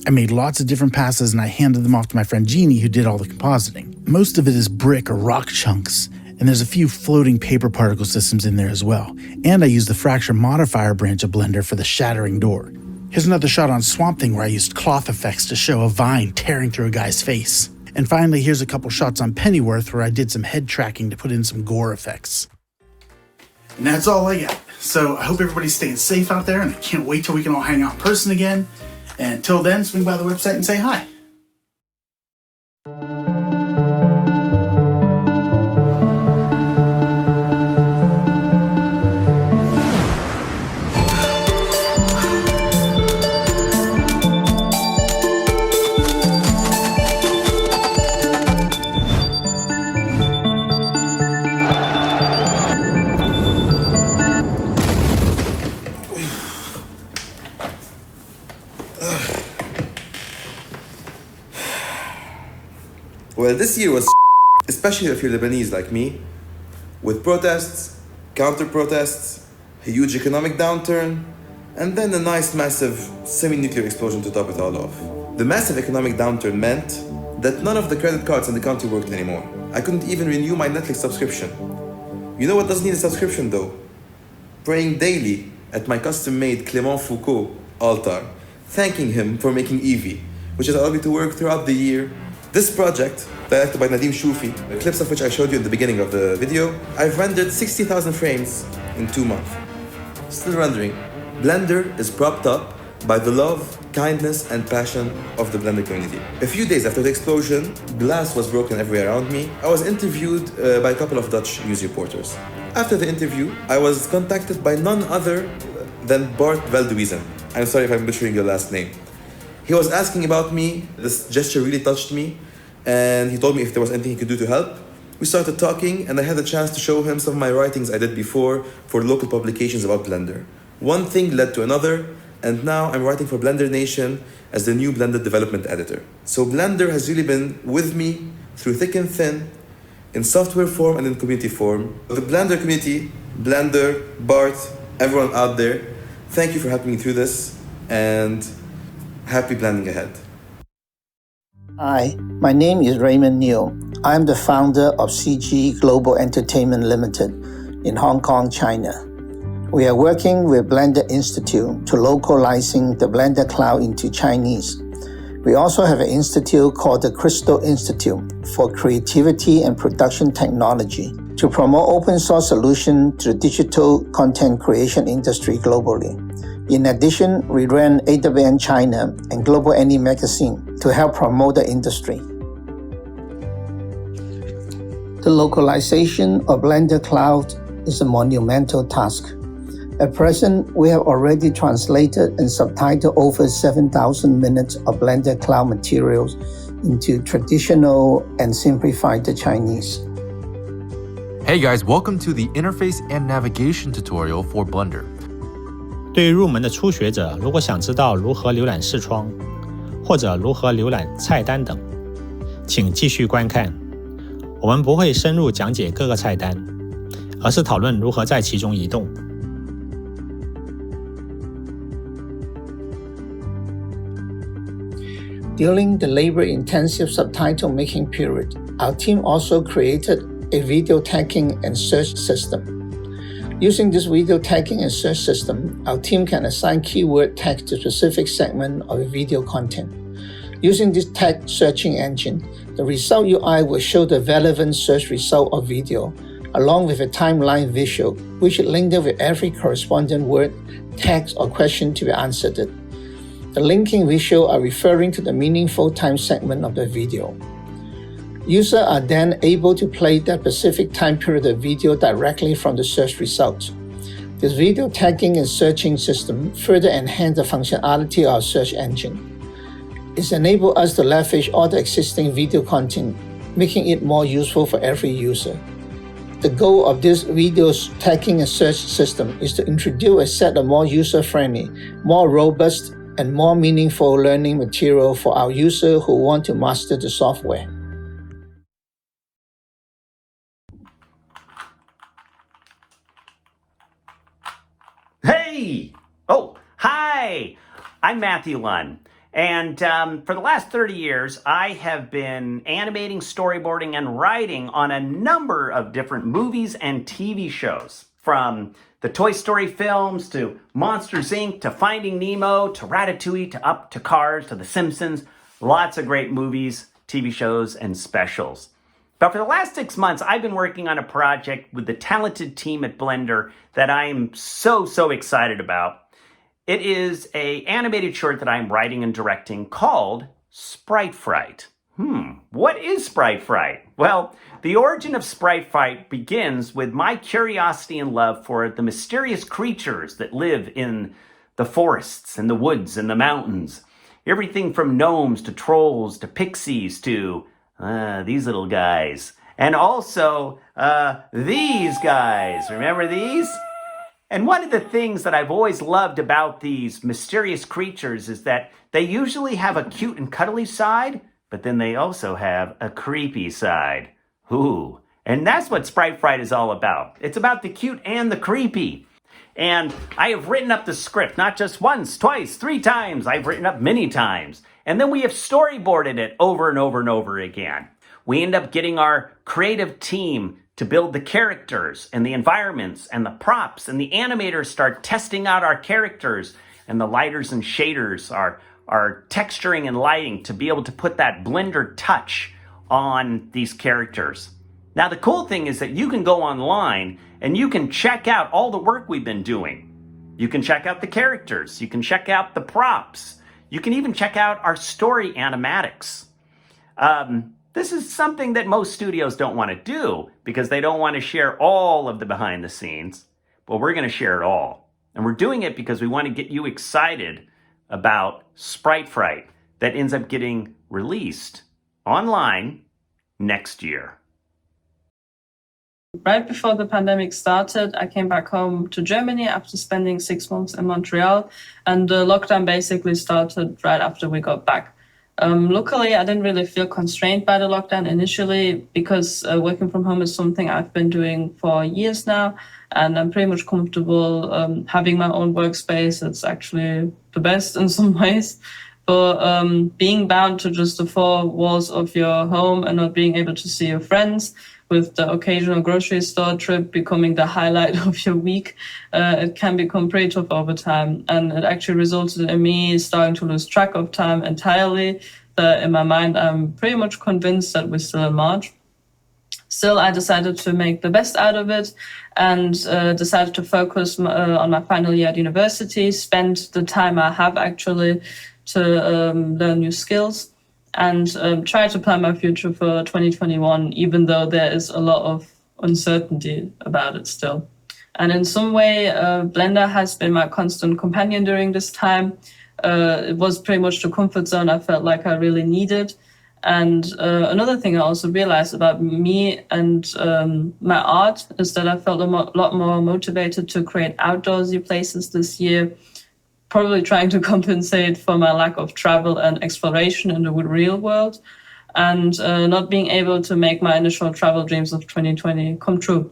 Speaker 23: I made lots of different passes and I handed them off to my friend Jeannie, who did all the compositing. Most of it is brick or rock chunks, and there's a few floating paper particle systems in there as well. And I used the fracture modifier branch of Blender for the shattering door. Here's another shot on Swamp Thing where I used cloth effects to show a vine tearing through a guy's face. And finally, here's a couple shots on Pennyworth where I did some head tracking to put in some gore effects. And that's all I got. So I hope everybody's staying safe out there, and I can't wait till we can all hang out in person again. And until then, swing by the website and say hi.
Speaker 2: Well, this year was especially if you're Lebanese like me, with protests, counter-protests, a huge economic downturn, and then a nice massive semi-nuclear explosion to top it all off. The massive economic downturn meant that none of the credit cards in the country worked anymore. I couldn't even renew my Netflix subscription. You know what doesn't need a subscription though? Praying daily at my custom-made Clément Foucault altar, thanking him for making Evie, which has allowed me to work throughout the year. This project, directed by Nadim Shoufi, the clips of which I showed you at the beginning of the video, I've rendered 60,000 frames in 2 months. Still rendering. Blender is propped up by the love, kindness, and passion of the Blender community. A few days after the explosion, glass was broken everywhere around me. I was interviewed by a couple of Dutch news reporters. After the interview, I was contacted by none other than Bart Valdez. I'm sorry if I'm butchering your last name. He was asking about me. This gesture really touched me, and he told me if there was anything he could do to help. We started talking, and I had a chance to show him some of my writings I did before for local publications about Blender. One thing led to another, and now I'm writing for Blender Nation as the new Blender development editor. So Blender has really been with me through thick and thin, in software form and in community form. The Blender community, Blender, Bart, everyone out there, thank you for helping me through this, and happy blending ahead.
Speaker 3: Hi, my name is Raymond Neal. I'm the founder of CG Global Entertainment Limited in Hong Kong, China. We are working with Blender Institute to localizing the Blender Cloud into Chinese. We also have an institute called the Crystal Institute for Creativity and Production Technology to promote open source solutions to the digital content creation industry globally. In addition, we ran AWN China and Global Any Magazine to help promote the industry. The localization of Blender Cloud is a monumental task. At present, we have already translated and subtitled over 7,000 minutes of Blender Cloud materials into traditional and simplified Chinese.
Speaker 4: Hey guys, welcome to the interface and navigation tutorial for Blender.
Speaker 5: 对于入门的初学者，如果想知道如何浏览视窗，或者如何浏览菜单等，请继续观看。我们不会深入讲解各个菜单，而是讨论如何在其中移动。
Speaker 3: During the labor-intensive subtitle making period, our team also created a video tagging and search system. Using this video tagging and search system, our team can assign keyword tags to specific segment of a video content. Using this tag searching engine, the result UI will show the relevant search result of video, along with a timeline visual, which is linked with every corresponding word, text, or question to be answered. The linking visual are referring to the meaningful time segment of the video. Users are then able to play that specific time period of video directly from the search results. This video tagging and searching system further enhances the functionality of our search engine. It enables us to leverage all the existing video content, making it more useful for every user. The goal of this video tagging and search system is to introduce a set of more user-friendly, more robust, and more meaningful learning material for our users who want to master the software.
Speaker 6: Hey! Oh, hi! I'm Matthew Lunn. And for the last 30 years, I have been animating, storyboarding, and writing on a number of different movies and TV shows. From the Toy Story films, to Monsters, Inc., to Finding Nemo, to Ratatouille, to Up, to Cars, to The Simpsons. Lots of great movies, TV shows, and specials. But for the last 6 months, I've been working on a project with the talented team at Blender that I am so excited about. It is an animated short that I'm writing and directing called Sprite Fright. What is Sprite Fright? Well, the origin of Sprite Fright begins with my curiosity and love for the mysterious creatures that live in the forests and the woods and the mountains. Everything from gnomes to trolls to pixies to these little guys. And also these guys. Remember these? And one of the things that I've always loved about these mysterious creatures is that they usually have a cute and cuddly side, but then they also have a creepy side. Ooh. And that's what Sprite Fright is all about. It's about the cute and the creepy. And I have written up the script, not just once, twice, 3 times. I've written up many times. And then we have storyboarded it over and over and over again. We end up getting our creative team to build the characters and the environments and the props, and the animators start testing out our characters, and the lighters and shaders are texturing and lighting to be able to put that Blender touch on these characters. Now, the cool thing is that you can go online and you can check out all the work we've been doing. You can check out the characters. You can check out the props. You can even check out our story animatics. This is something that most studios don't want to do because they don't want to share all of the behind the scenes, but we're going to share it all. And we're doing it because we want to get you excited about Sprite Fright that ends up getting released online next year.
Speaker 7: Right before the pandemic started, I came back home to Germany after spending 6 months in Montreal, and the lockdown basically started right after we got back. Luckily, I didn't really feel constrained by the lockdown initially because working from home is something I've been doing for years now, and I'm pretty much comfortable having my own workspace. It's actually the best in some ways. But being bound to just the 4 walls of your home and not being able to see your friends, with the occasional grocery store trip becoming the highlight of your week, it can become pretty tough over time. And it actually resulted in me starting to lose track of time entirely. But in my mind, I'm pretty much convinced that we're still in March. Still, I decided to make the best out of it and decided to focus on my final year at university, spend the time I have actually to learn new skills, and try to plan my future for 2021, even though there is a lot of uncertainty about it still. And in some way, Blender has been my constant companion during this time. It was pretty much the comfort zone I felt like I really needed. And another thing I also realized about me and my art is that I felt a lot more motivated to create outdoorsy places this year, probably trying to compensate for my lack of travel and exploration in the real world, and not being able to make my initial travel dreams of 2020 come true.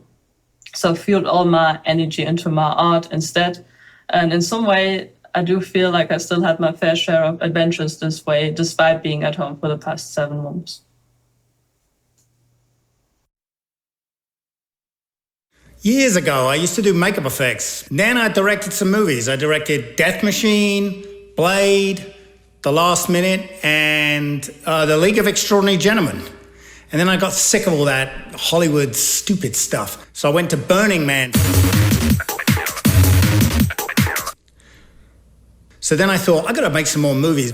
Speaker 7: So I fueled all my energy into my art instead. And in some way, I do feel like I still had my fair share of adventures this way, despite being at home for the past 7 months.
Speaker 9: Years ago, I used to do makeup effects. Then I directed some movies. I directed Death Machine, Blade, The Last Minute, and The League of Extraordinary Gentlemen. And then I got sick of all that Hollywood stupid stuff. So I went to Burning Man. So then I thought, I gotta make some more movies.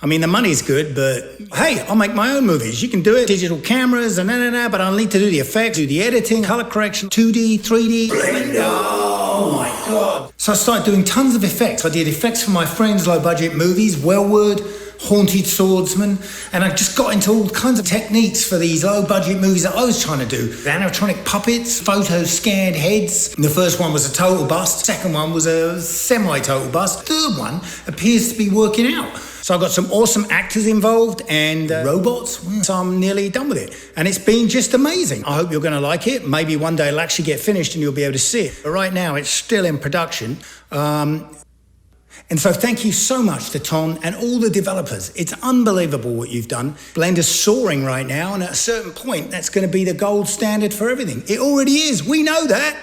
Speaker 9: I mean, the money's good, but hey, I'll make my own movies. You can do it. Digital cameras and but I'll need to do the effects, do the editing, color correction, 2D, 3D. Blender! Oh my God. So I started doing tons of effects. I did effects for my friends' low-budget movies, Wellwood, Haunted Swordsman, and I just got into all kinds of techniques for these low-budget movies that I was trying to do. Animatronic puppets, photo-scanned heads. And the first one was a total bust. Second one was a semi-total bust. Third one appears to be working out. So I got some awesome actors involved and robots, so I'm nearly done with it. And it's been just amazing. I hope you're going to like it. Maybe one day it'll actually get finished and you'll be able to see it. But right now it's still in production. And so thank you so much to Ton and all the developers. It's unbelievable what you've done. Blender's soaring right now, and at a certain point, that's going to be the gold standard for everything. It already is. We know that.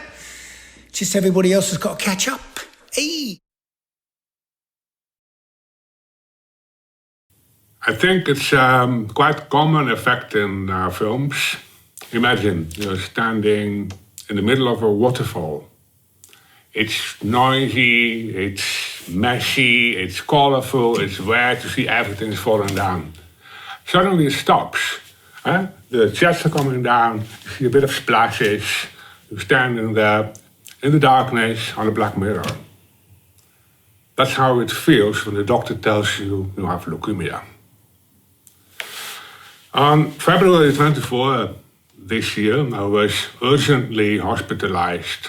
Speaker 9: Just everybody else has got to catch up. Hey!
Speaker 8: I think it's quite common effect in films. Imagine you're standing in the middle of a waterfall. It's noisy, it's messy, it's colorful, it's wet, you see everything's falling down. Suddenly it stops. The jets are coming down, you see a bit of splashes, you're standing there in the darkness on a black mirror. That's how it feels when the doctor tells you you have leukemia. On February 24 this year, I was urgently hospitalized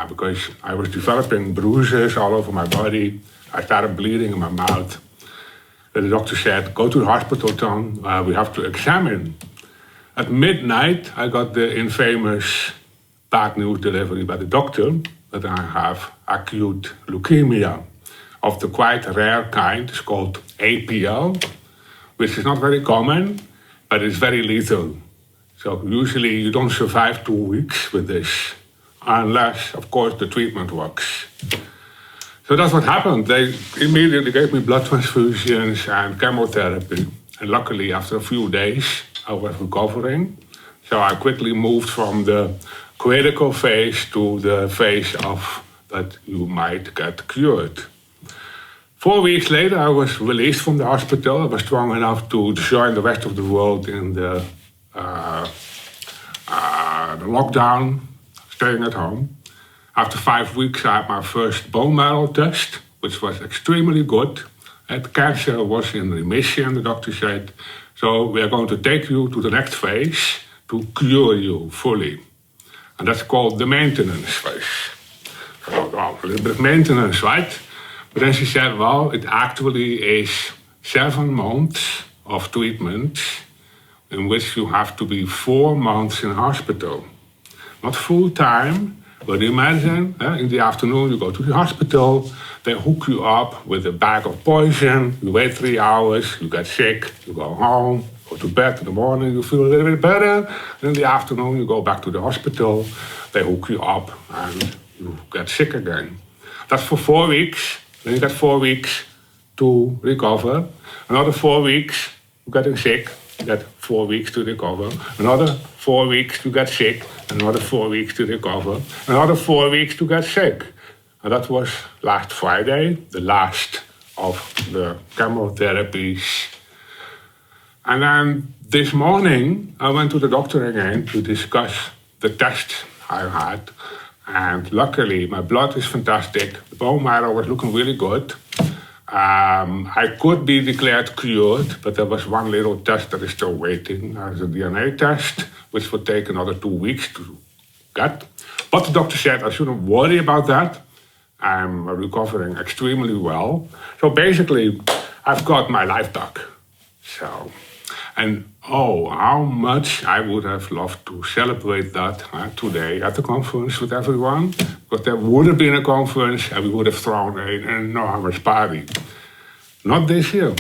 Speaker 8: because I was developing bruises all over my body. I started bleeding in my mouth. The doctor said, go to the hospital, Tom, we have to examine. At midnight, I got the infamous bad news delivery by the doctor that I have acute leukemia of the quite rare kind. It's called APL, which is not very common, but it's very lethal. So usually you don't survive 2 weeks with this, unless, of course, the treatment works. So that's what happened. They immediately gave me blood transfusions and chemotherapy. And luckily, after a few days, I was recovering. So I quickly moved from the critical phase to the phase of that you might get cured. 4 weeks later, I was released from the hospital. I was strong enough to join the rest of the world in the lockdown, staying at home. After 5 weeks, I had my first bone marrow test, which was extremely good. And cancer was in remission, the doctor said. So we are going to take you to the next phase to cure you fully. And that's called the maintenance phase. So, well, a little bit of maintenance, right? But then she said, well, it actually is 7 months of treatment in which you have to be 4 months in hospital. Not full time, but imagine in the afternoon you go to the hospital, they hook you up with a bag of poison, you wait 3 hours, you get sick, you go home, go to bed in the morning, you feel a little bit better, and in the afternoon you go back to the hospital, they hook you up and you get sick again. That's for 4 weeks. Then you get 4 weeks to recover. Another 4 weeks, you're getting sick. You get 4 weeks to recover. Another 4 weeks to get sick. Another 4 weeks to recover. Another 4 weeks to get sick. And that was last Friday, the last of the chemotherapies. And then this morning, I went to the doctor again to discuss the test I had. And luckily, my blood is fantastic. The bone marrow was looking really good. I could be declared cured, but there was one little test that is still waiting. There's a DNA test, which will take another 2 weeks to get. But the doctor said I shouldn't worry about that. I'm recovering extremely well. So basically, I've got my life back. So, and oh, how much I would have loved to celebrate that today at the conference with everyone. Because there would have been a conference and we would have thrown an enormous party. Not this year.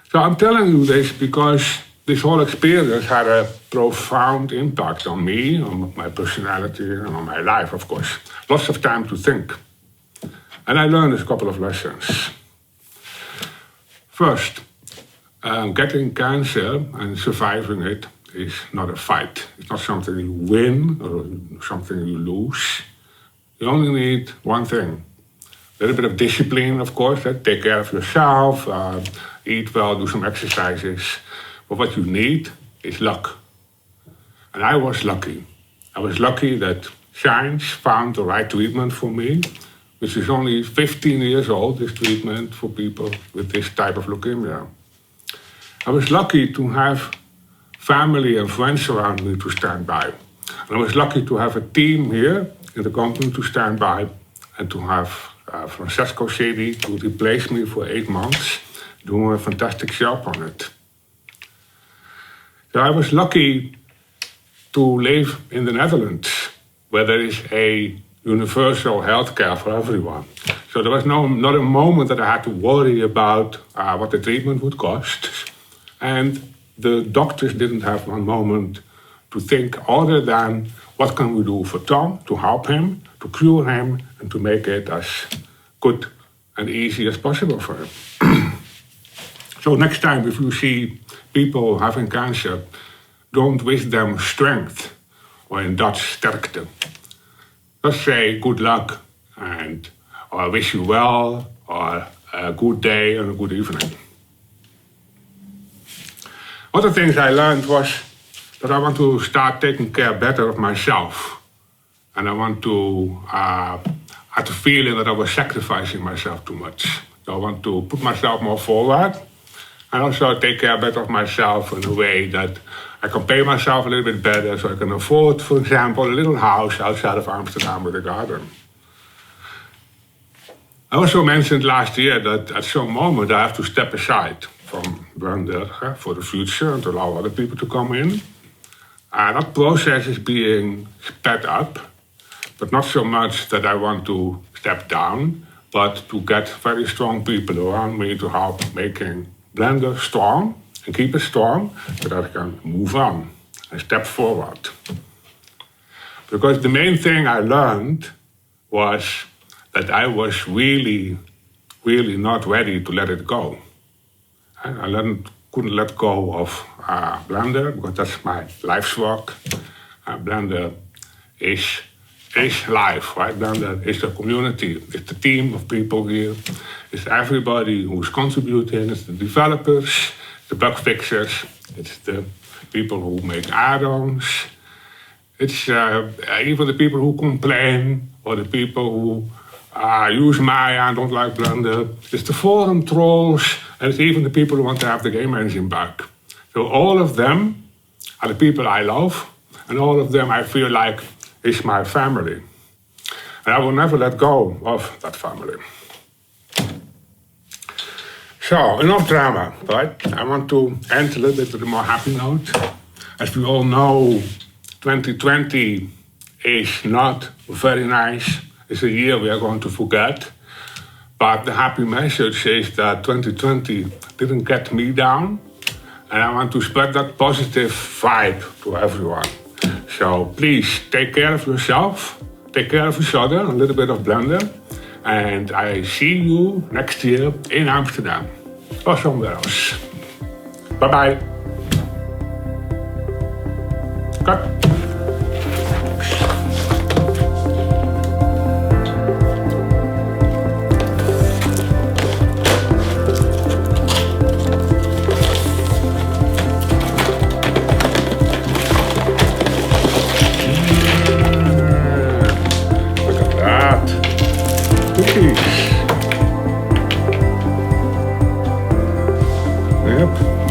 Speaker 8: So I'm telling you this because this whole experience had a profound impact on me, on my personality, and on my life, of course. Lots of time to think. And I learned a couple of lessons. First, getting cancer and surviving it is not a fight. It's not something you win or something you lose. You only need one thing, little bit of discipline, of course. Take care of yourself, eat well, do some exercises. But what you need is luck. And I was lucky. I was lucky that science found the right treatment for me, which is only 15 years old, this treatment for people with this type of leukemia. I was lucky to have family and friends around me to stand by. And I was lucky to have a team here in the company to stand by and to have Francesco Sedi to replace me for 8 months, doing a fantastic job on it. So I was lucky to live in the Netherlands, where there is a universal healthcare for everyone. So there was not a moment that I had to worry about what the treatment would cost. And the doctors didn't have one moment to think other than what can we do for Tom to help him, to cure him, and to make it as good and easy as possible for him. So next time if you see people having cancer, don't wish them strength, or in Dutch sterkte. Just say good luck, and or I wish you well, or a good day and a good evening. Other things I learned was that I want to start taking care better of myself. And I want to, I had the feeling that I was sacrificing myself too much. So I want to put myself more forward and also take care better of myself in a way that I can pay myself a little bit better so I can afford, for example, a little house outside of Amsterdam with a garden. I also mentioned last year that at some moment I have to step aside from Blender for the future and to allow other people to come in. That process is being sped up, but not so much that I want to step down, but to get very strong people around me to help making Blender strong and keep it strong so that I can move on and step forward. Because the main thing I learned was that I was really, really not ready to let it go. I couldn't let go of Blender because that's my life's work. Blender is life, right? Blender is the community, it's the team of people here, it's everybody who's contributing, it's the developers, the bug fixers, it's the people who make add-ons, it's even the people who complain or the people who use Maya and don't like Blender. It's the forum trolls and it's even the people who want to have the game engine back. So all of them are the people I love and all of them I feel like is my family. And I will never let go of that family. So, enough drama, right? I want to end a little bit with a more happy note. As we all know, 2020 is not very nice. It's a year we are going to forget. But the happy message is that 2020 didn't get me down. And I want to spread that positive vibe to everyone. So please take care of yourself, take care of each other, a little bit of Blender. And I see you next year in Amsterdam or somewhere else. Bye-bye. Cut. Yep.